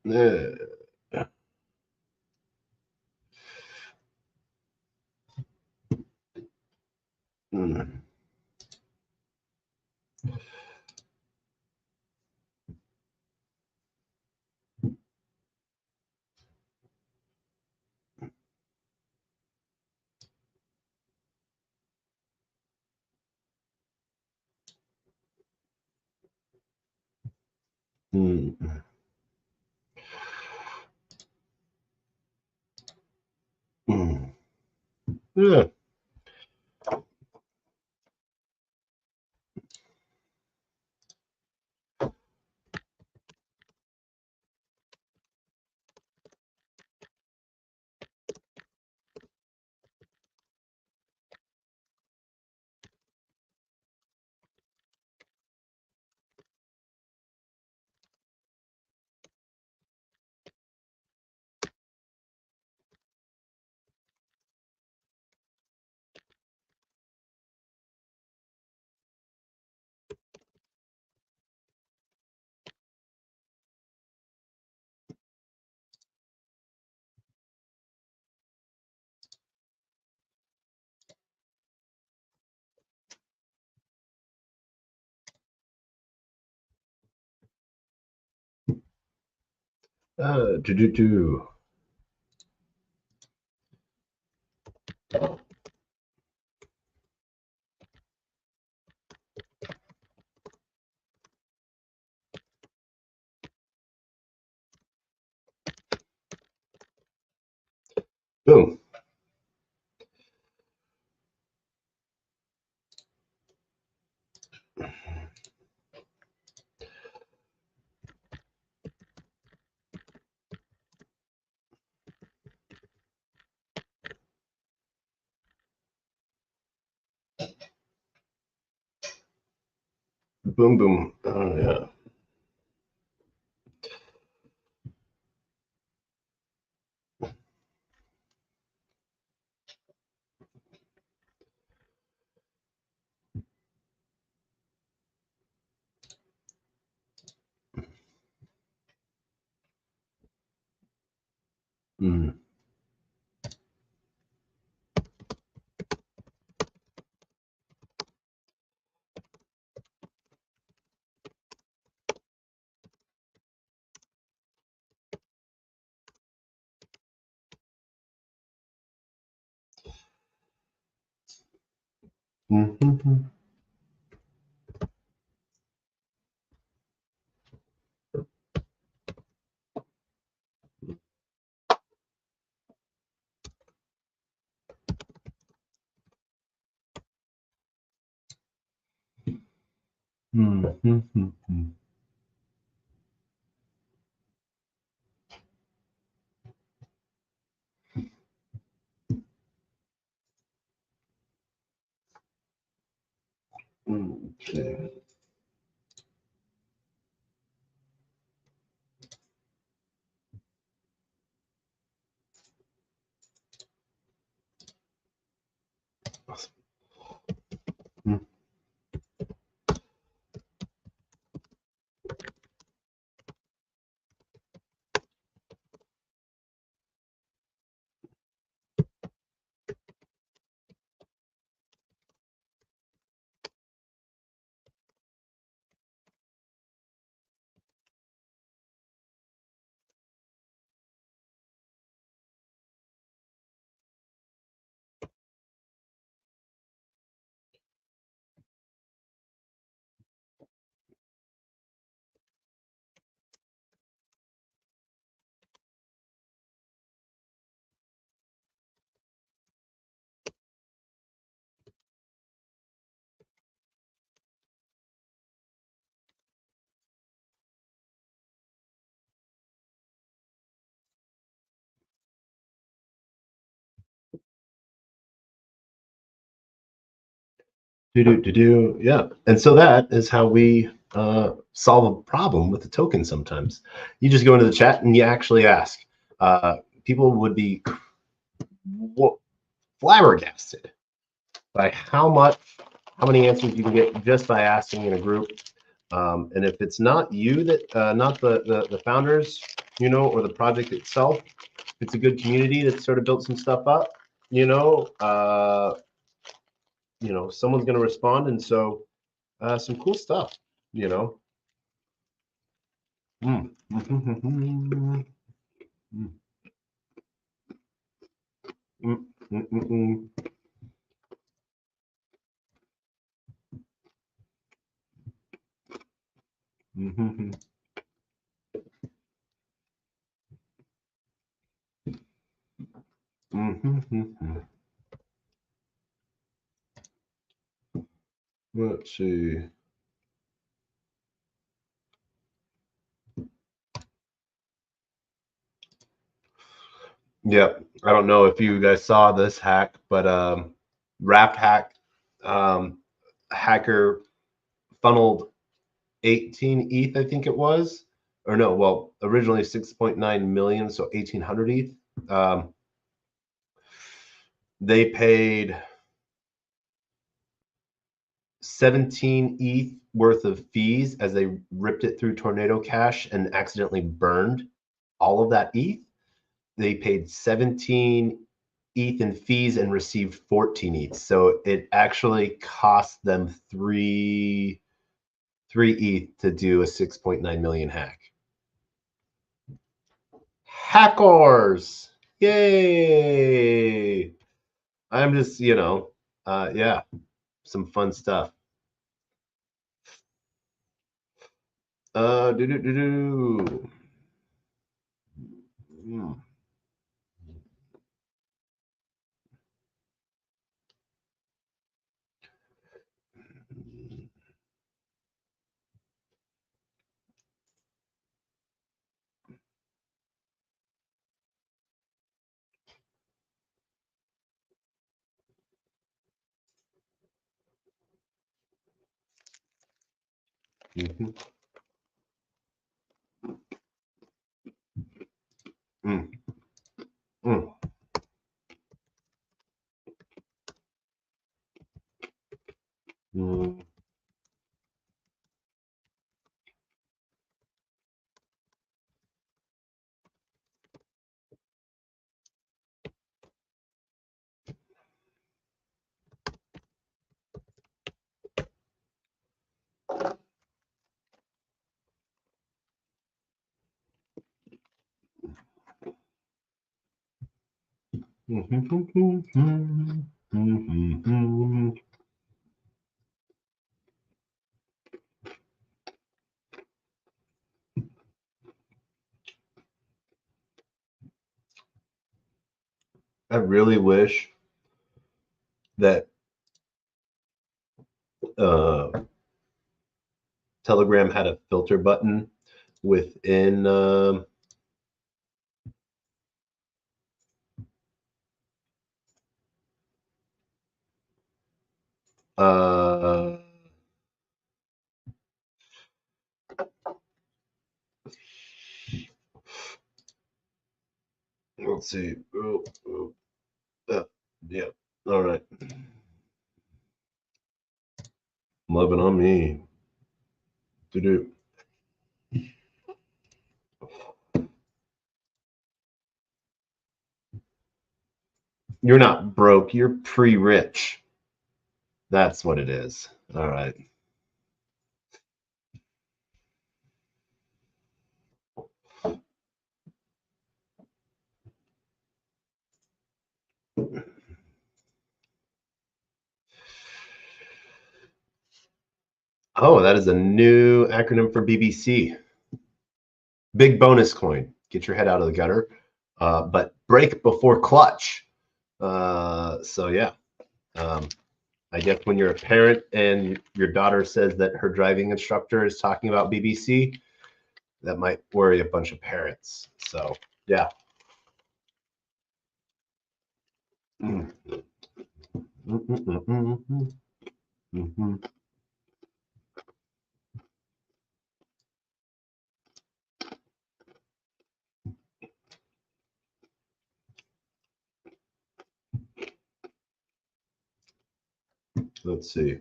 Yeah. Mm. Mm. Mm. Yeah. Do. Boom. Boom, boom. Oh, yeah. Mm. Mm-hmm. Mm-hmm. Yeah. And so that is how we solve a problem with the token sometimes. You just go into the chat and you actually ask. People would be flabbergasted by how many answers you can get just by asking in a group. And if it's not you that, not the founders, you know, or the project itself, it's a good community that's sort of built some stuff up, you know, someone's going to respond. And so some cool stuff, you know. Mm. Mm. Mm. Mm. Mm. Mm. Let's see. Yeah, I don't know if you guys saw this hack, but Wrapped Hack hacker funneled 18 ETH, I think it was, or no, well, originally 6.9 million, so 1,800 ETH. They paid 17 ETH worth of fees as they ripped it through Tornado Cash and accidentally burned all of that ETH. They paid 17 ETH in fees and received 14 ETH. So it actually cost them three ETH to do a 6.9 million hack. Hackers! Yay! I'm just, yeah, some fun stuff. Do do do do. Mm-hmm. Mm. Mm. Mm. I really wish that Telegram had a filter button within Let's see. Yeah. All right. 11 on me. To do. You're not broke. You're pre-rich. That's what it is. All right. Oh, that is a new acronym for BBC. Big bonus coin. Get your head out of the gutter, but break before clutch. So yeah, I guess when you're a parent and your daughter says that her driving instructor is talking about BBC, that might worry a bunch of parents. So yeah. Let's see.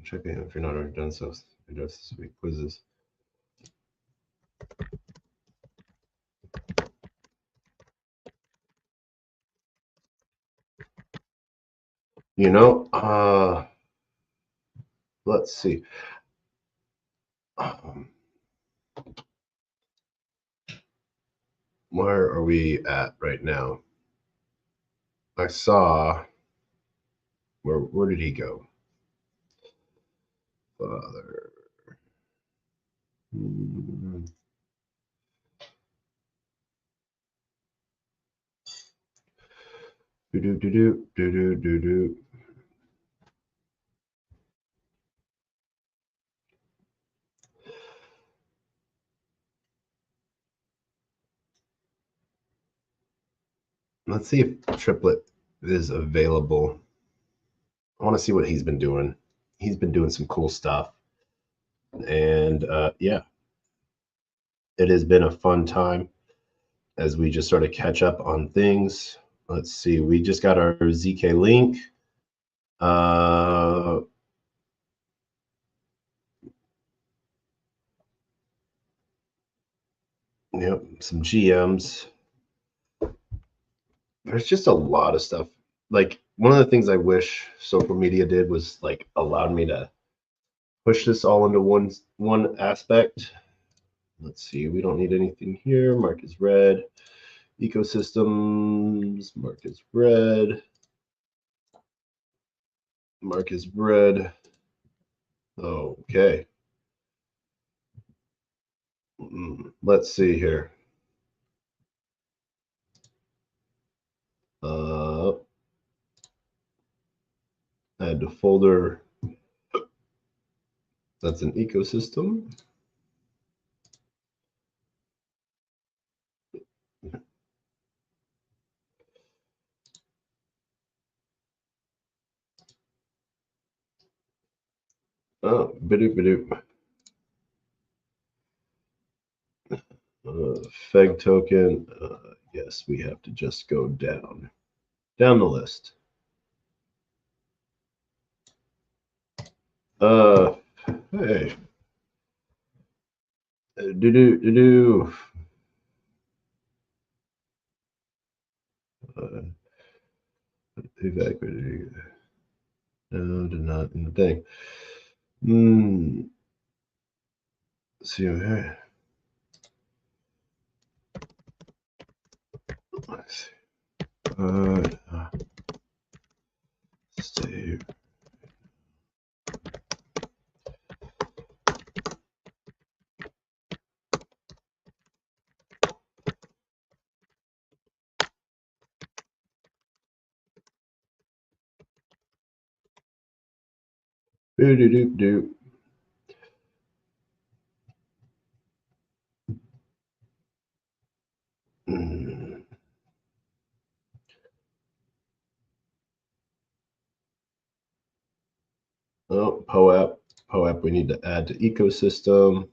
Check in if you're not already done so. Address this week quizzes. You know, let's see. Where are we at right now? I saw where did he go? Father. Do. Let's see if Triplet is available. I want to see what he's been doing. He's been doing some cool stuff. And yeah, it has been a fun time as we just sort of catch up on things. Let's see. We just got our ZK link. Yep, some GMs. There's just a lot of stuff. Like one of the things I wish social media did was like allowed me to push this all into one aspect. Let's see, we don't need anything here. Mark is red. Ecosystems, mark is red. Mark is red. Okay. Let's see here. Add to folder. That's an ecosystem. Oh, bidoop. Feg token. Yes, we have to just go down the list. Hey. Evacuated. No, did not in the thing. See here. Let's see. Save. Do. Oh, POAP, we need to add to ecosystem.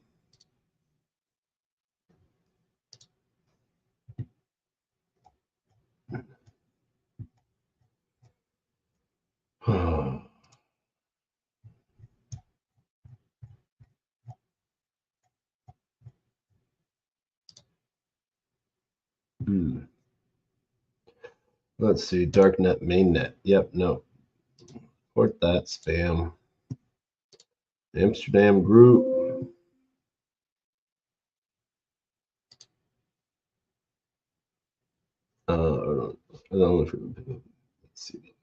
Let's see, darknet, mainnet. Yep, no. Report that, spam. Amsterdam group. I don't know if let's see.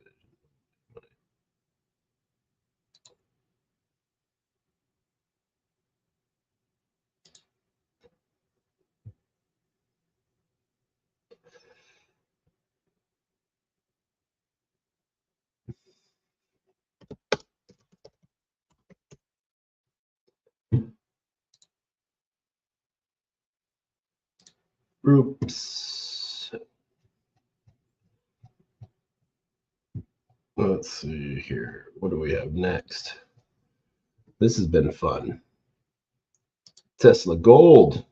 Groups. Let's see here. What do we have next? This has been fun. Tesla Gold.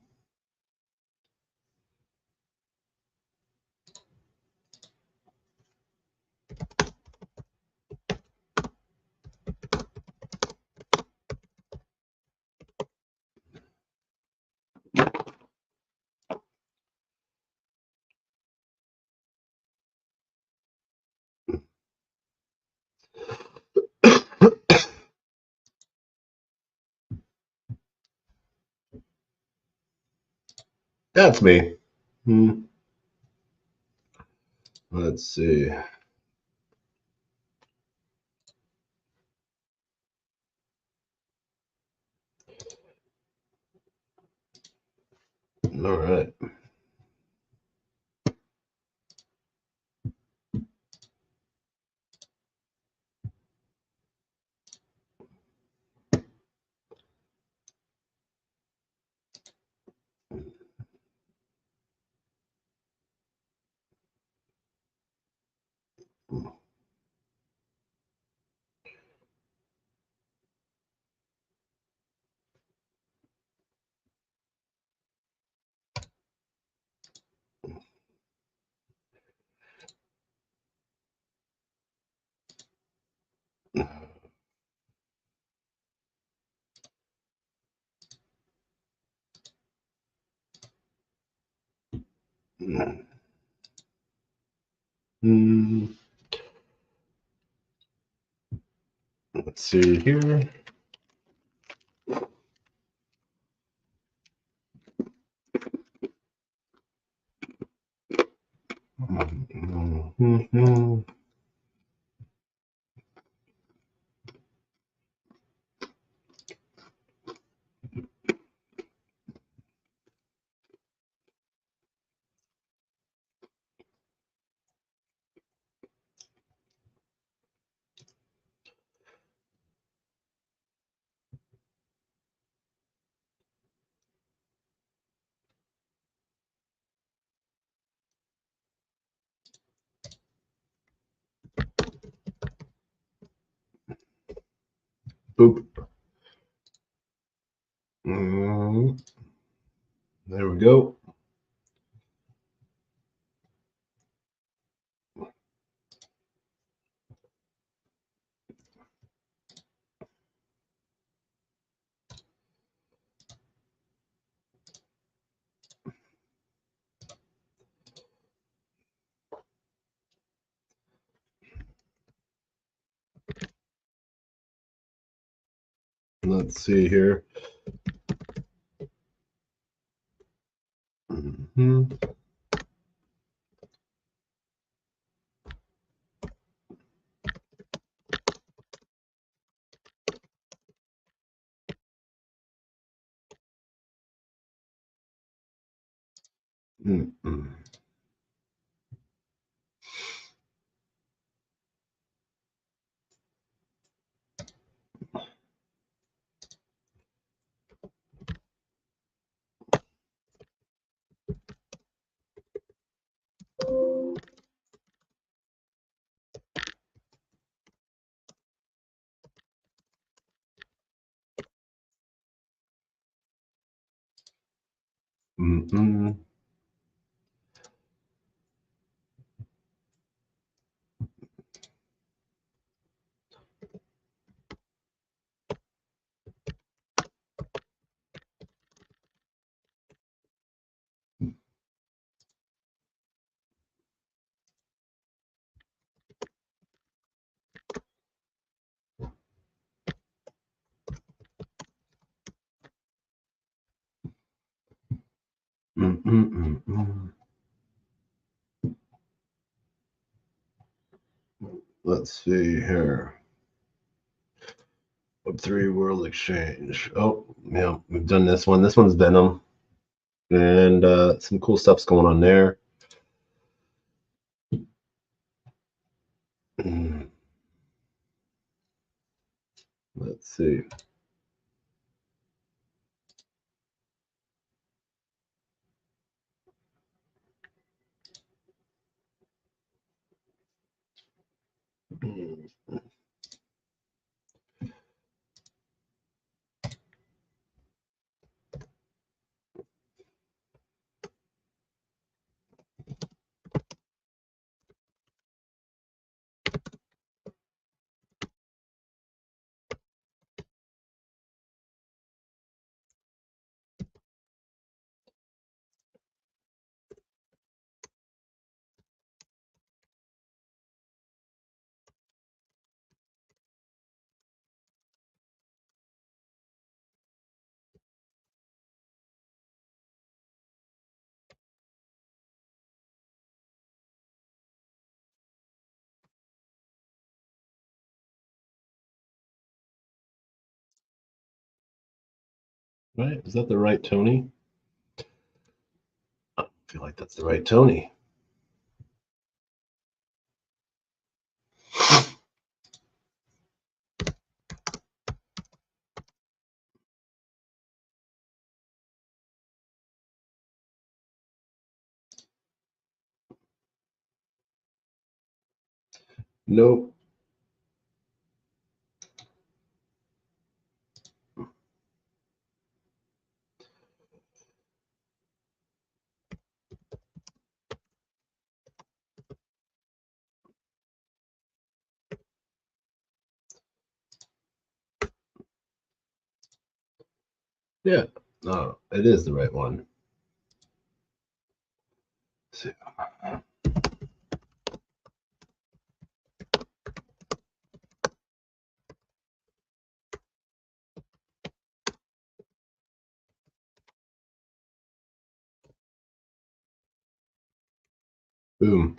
That's me. Let's see. All right. Let's see here. Boop. There we go. Let's see here. Let's see here. Web3 World Exchange. Oh, yeah, we've done this one. This one's Venom. And some cool stuff's going on there. Let's see. Right? Is that the right Tony? I feel like that's the right Tony. Nope. Yeah, no, it is the right one. Let's see. Boom.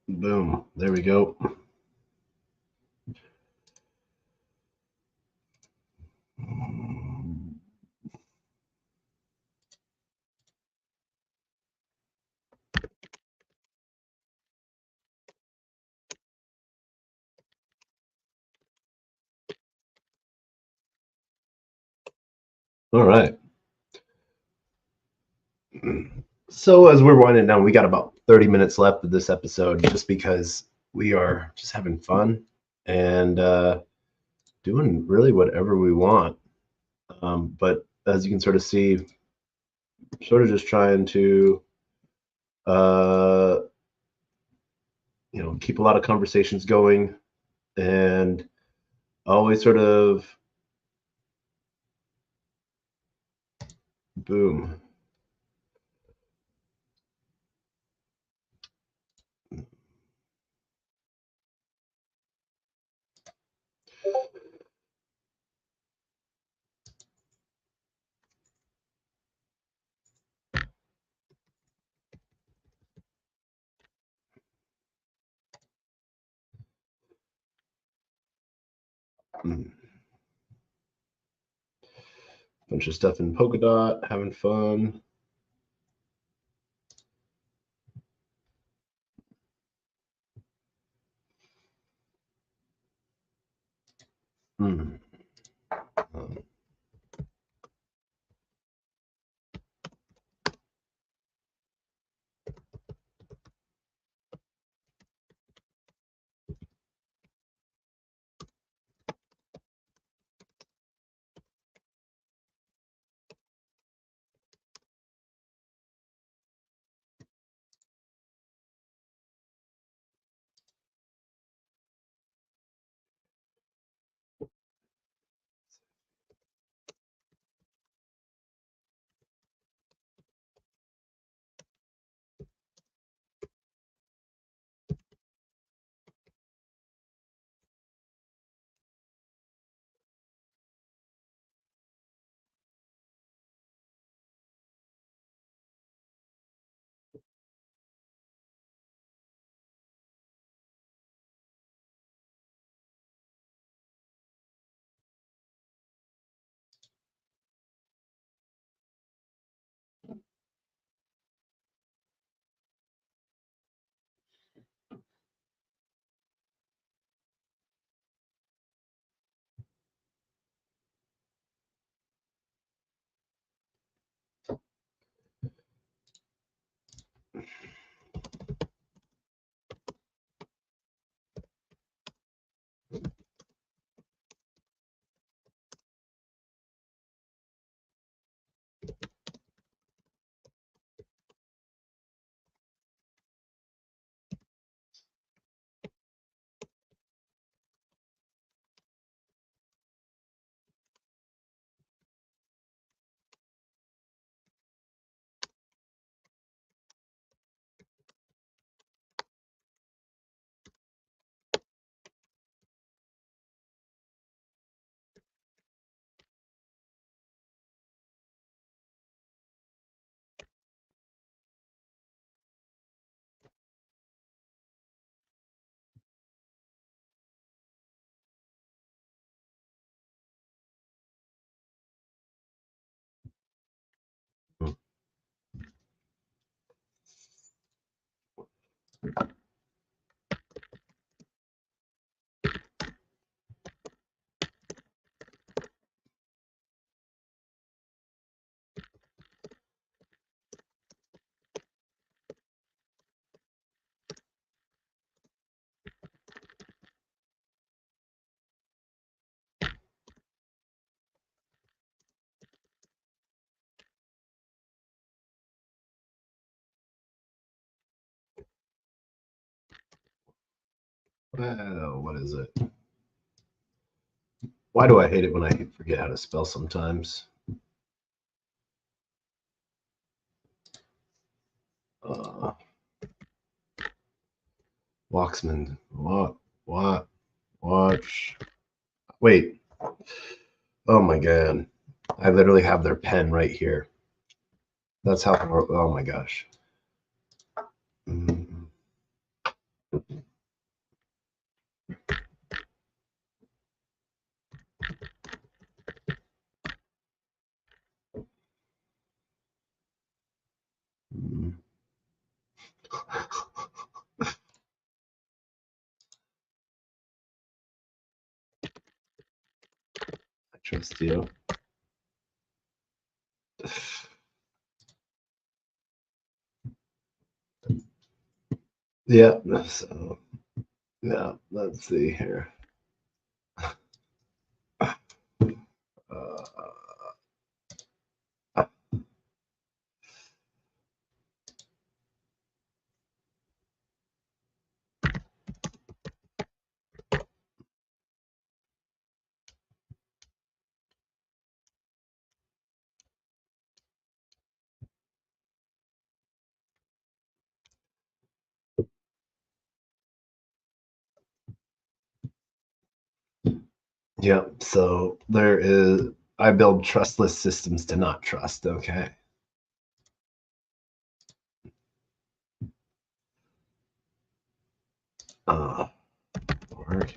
Boom. There we go. All right. So as we're winding down, we got about 30 minutes left of this episode just because we are just having fun and doing really whatever we want. But as you can sort of see, sort of just trying to keep a lot of conversations going and always sort of boom. Bunch of stuff in Polkadot, having fun. What is it? Why do I hate it when I forget how to spell sometimes? Walksman. What? Watch. Wait. Oh my God. I literally have their pen right here. That's how, oh my gosh. I trust you. Yeah, so yeah, let's see here. Yeah, so there is, I build trustless systems to not trust, okay? Work.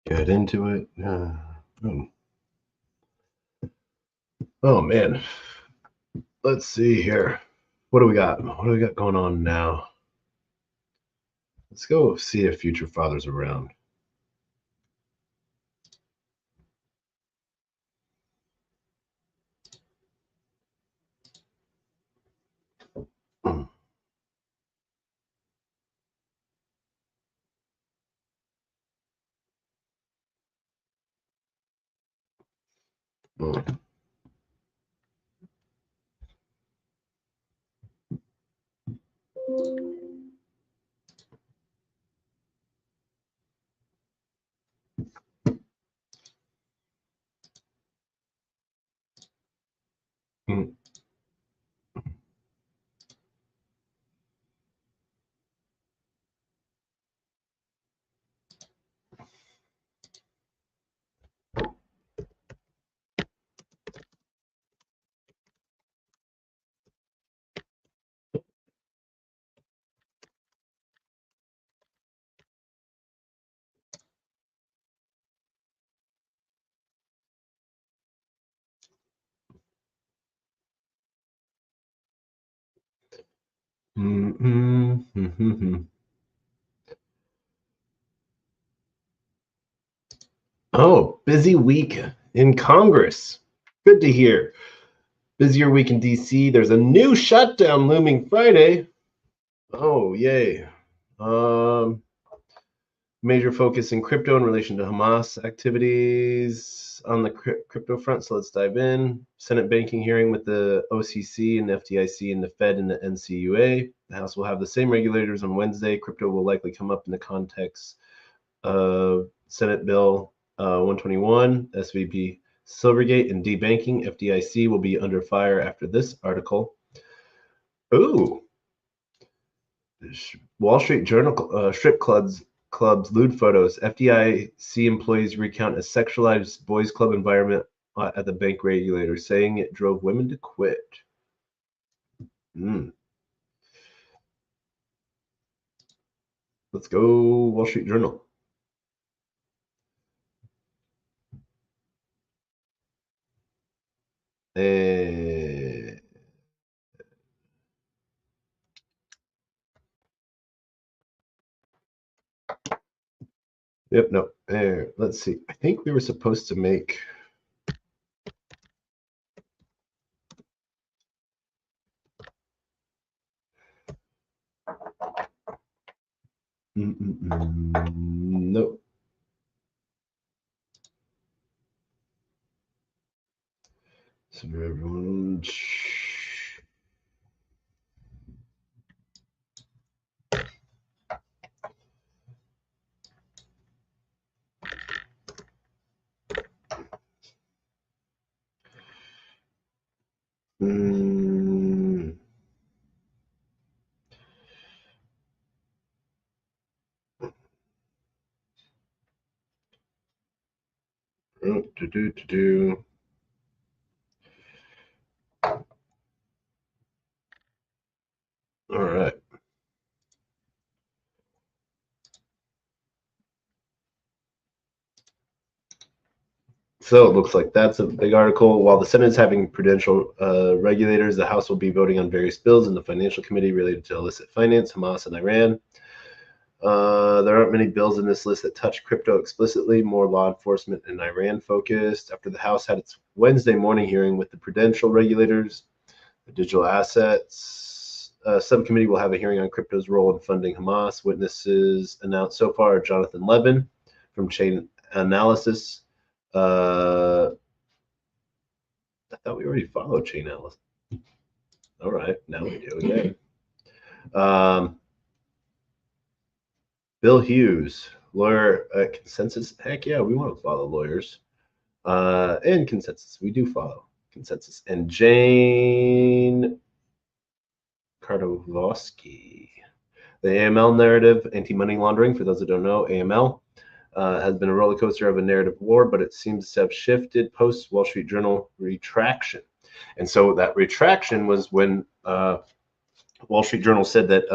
Get into it. Oh man. Let's see here. What do we got? What do we got going on now? Let's go see if Future Father's around. Oh, busy week in Congress. Good to hear. Busier week in DC. There's a new shutdown looming Friday. Oh, yay. Major focus in crypto in relation to Hamas activities on the crypto front. So let's dive in. Senate banking hearing with the OCC and the FDIC and the Fed and the NCUA. The House will have the same regulators on Wednesday. Crypto will likely come up in the context of Senate Bill 121, SVP Silvergate, and debanking. FDIC will be under fire after this article. Ooh. Wall Street Journal strip clubs lewd photos. FDIC employees recount a sexualized boys club environment at the bank regulator, saying it drove women to quit. Let's go Wall Street Journal. Yep, no. Let's see. I think we were supposed to make Nope. So everyone. All right. So it looks like that's a big article. While the Senate is having prudential regulators, the House will be voting on various bills in the Financial Committee related to illicit finance, Hamas, and Iran. There aren't many bills in this list that touch crypto explicitly, more law enforcement and Iran focused. After the House had its Wednesday morning hearing with the prudential regulators, the digital assets subcommittee will have a hearing on crypto's role in funding Hamas. Witnesses announced so far are Jonathan Levin from Chain Analysis. I thought we already followed Chain Analysis. All right, now we do again. Bill Hughes, lawyer at Consensus. Heck yeah, we want to follow lawyers. And Consensus, we do follow Consensus. And Jane Kardovoski. The AML narrative, anti-money laundering, for those that don't know, AML has been a roller coaster of a narrative war, but it seems to have shifted post Wall Street Journal retraction. And so that retraction was when Wall Street Journal said that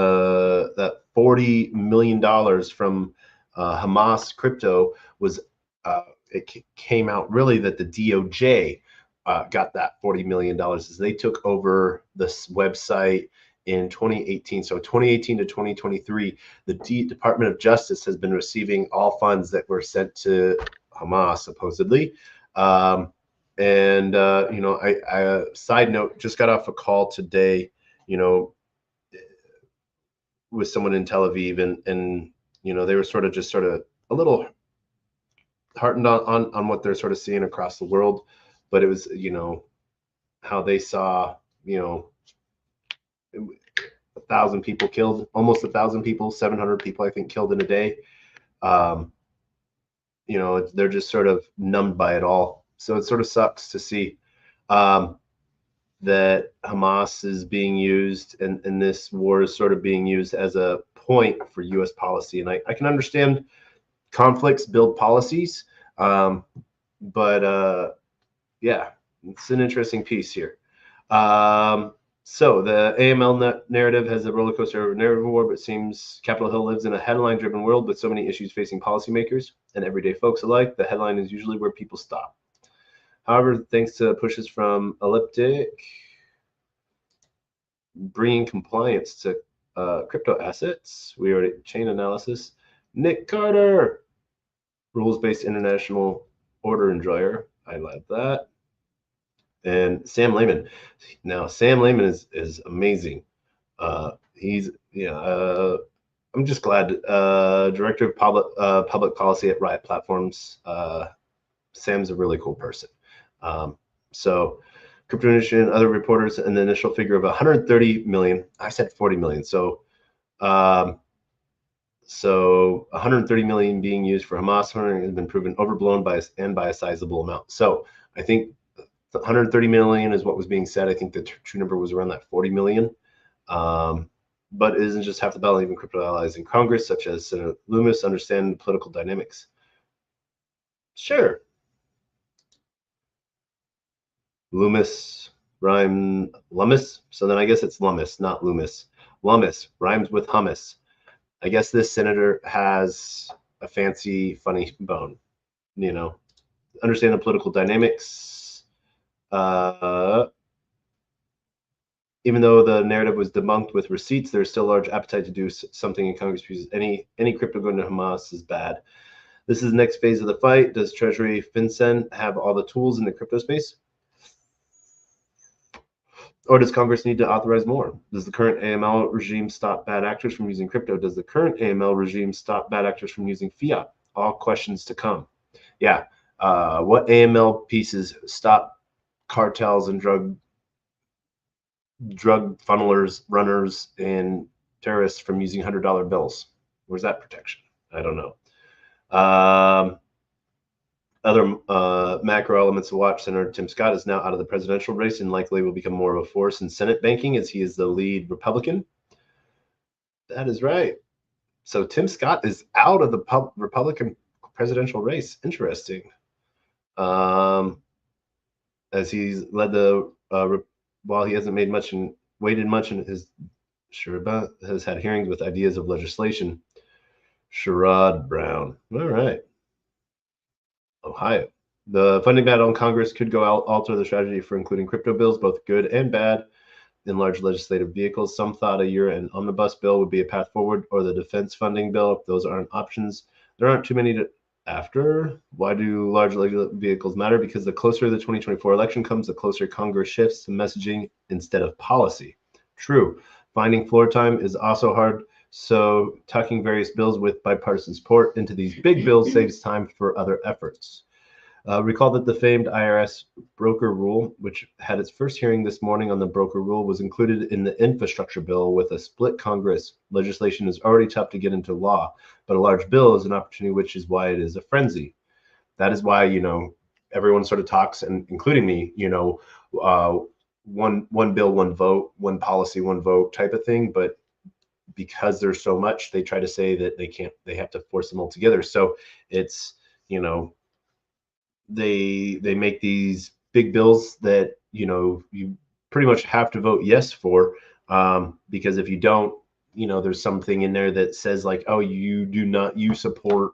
that $40 million from Hamas crypto was, it came out really that the DOJ got that $40 million as they took over this website in 2018. So 2018 to 2023, the Department of Justice has been receiving all funds that were sent to Hamas, supposedly. You know, I side note, just got off a call today, you know, with someone in Tel Aviv, and you know, they were sort of a little heartened on what they're sort of seeing across the world, but it was, you know, how they saw, you know, 1,000 people killed, almost 1,000 people, 700 people, I think, killed in a day. You know, they're just sort of numbed by it all. So it sort of sucks to see that Hamas is being used, and this war is sort of being used as a point for U.S. policy. And I can understand conflicts build policies, but yeah, it's an interesting piece here. So the AML narrative has a roller coaster narrative war, but it seems Capitol Hill lives in a headline-driven world with so many issues facing policymakers and everyday folks alike. The headline is usually where people stop. However, thanks to pushes from Elliptic, bringing compliance to crypto assets. We already chain analysis. Nick Carter, rules-based international order enjoyer. I like that. And Sam Lehman. Now Sam Lehman is amazing. He's I'm just glad. Director of public policy at Riot Platforms. Sam's a really cool person. So crypto industry and other reporters, an initial figure of 130 million. I said 40 million. So 130 million being used for Hamas has been proven overblown by a sizable amount. So I think 130 million is what was being said. I think the true number was around that 40 million. But it isn't just half the battle. Even crypto allies in Congress, such as Senator Loomis, understand political dynamics. Sure. Loomis rhyme Lummis. So then I guess it's Lummis, not Loomis. Lummis rhymes with hummus. I guess this senator has a fancy, funny bone. You know, understand the political dynamics. Even though the narrative was debunked with receipts, there's still a large appetite to do something in Congress because any crypto going to Hamas is bad. This is the next phase of the fight. Does Treasury FinCEN have all the tools in the crypto space? Or does Congress need to authorize more? Does the current AML regime stop bad actors from using crypto? Does the current AML regime stop bad actors from using fiat? All questions to come. Yeah. What AML pieces stop cartels and drug funnelers, runners, and terrorists from using $100 bills? Where's that protection? I don't know. Other macro elements to watch. Senator Tim Scott is now out of the presidential race and likely will become more of a force in Senate banking as he is the lead Republican. That is right. So Tim Scott is out of the Republican presidential race. Interesting. As he's led the while he hasn't made much and weighted much in his Sherrod has had hearings with ideas of legislation. Sherrod Brown. All right. Ohio. The funding battle in Congress could go out, alter the strategy for including crypto bills, both good and bad, in large legislative vehicles. Some thought a year-end omnibus bill would be a path forward, or the defense funding bill. If those aren't options, there aren't too many to after. Why do large legislative vehicles matter? Because the closer the 2024 election comes, the closer Congress shifts to messaging instead of policy. True. Finding floor time is also hard. So tucking various bills with bipartisan support into these big bills saves time for other efforts. Recall that the famed IRS broker rule, which had its first hearing this morning on the broker rule, was included in the infrastructure bill with a split Congress. Legislation is already tough to get into law, but a large bill is an opportunity, which is why it is a frenzy. That is why, everyone sort of talks, and including me, one bill, one vote, one policy, one vote type of thing. But because there's so much, they try to say that they have to force them all together. So it's, they make these big bills that, you pretty much have to vote yes for, because if you don't, there's something in there that says like, oh, you support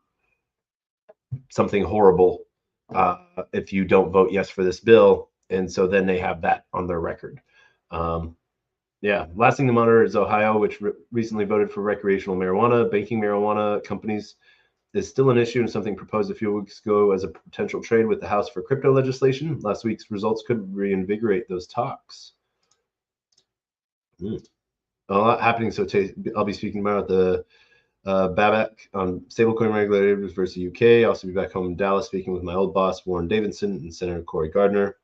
something horrible if you don't vote yes for this bill. And so then they have that on their record. Yeah, last thing to monitor is Ohio, which recently voted for recreational marijuana. Banking marijuana companies is still an issue and something proposed a few weeks ago as a potential trade with the House for crypto legislation. Last week's results could reinvigorate those talks. A lot happening. So I'll be speaking about the BABAC on stablecoin regulators versus the UK. I'll also be back home in Dallas speaking with my old boss, Warren Davidson, and Senator Cory Gardner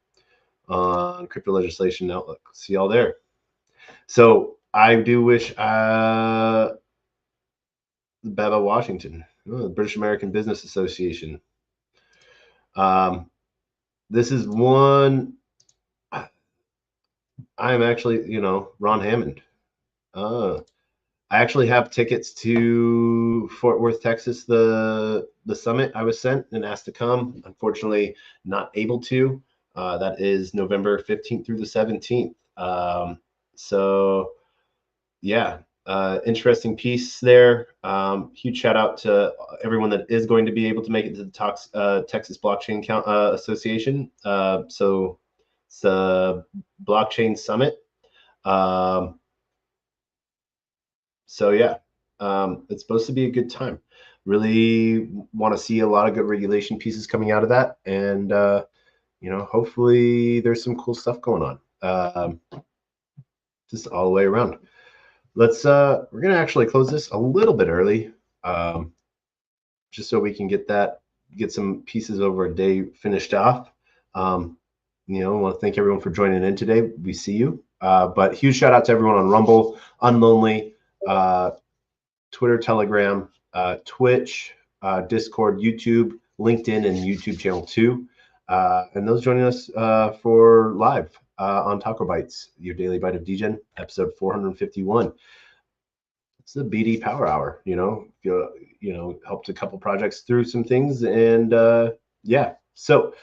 on crypto legislation outlook. See y'all there. So I do wish Baba Washington, the British American Business Association. This is one. I am actually, Ron Hammond. I actually have tickets to Fort Worth, Texas, the summit I was sent and asked to come. Unfortunately, not able to. That is November 15th through the 17th. So, yeah, interesting piece there. Huge shout out to everyone that is going to be able to make it to the Texas Blockchain Association. So it's the Blockchain Summit. So yeah, it's supposed to be a good time. Really want to see a lot of good regulation pieces coming out of that, and you know, hopefully there's some cool stuff going on. Just all the way around. Let's we're gonna actually close this a little bit early, just so we can get some pieces over a day finished off. You know, I want to thank everyone for joining in today. We see you. But huge shout out to everyone on Rumble, Unlonely, Twitter, Telegram, Twitch, Discord, YouTube, LinkedIn, and YouTube channel 2. And those joining us for live on TacoBytes, your daily bite of Degen, episode 451. It's the BD Power Hour. You know, helped a couple projects through some things, and yeah. So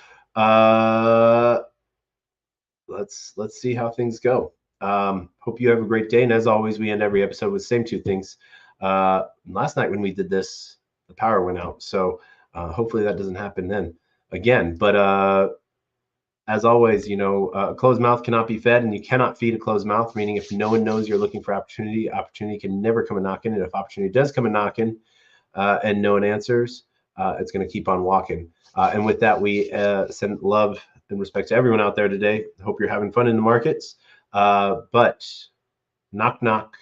let's see how things go. Hope you have a great day. And as always, we end every episode with the same two things. Last night when we did this, the power went out. So hopefully that doesn't happen then again. But as always, you know, a closed mouth cannot be fed, and you cannot feed a closed mouth, meaning if no one knows you're looking for opportunity, opportunity can never come a knocking. And if opportunity does come a knocking and no one answers, it's going to keep on walking. And with that, we send love and respect to everyone out there today. Hope you're having fun in the markets. But knock, knock.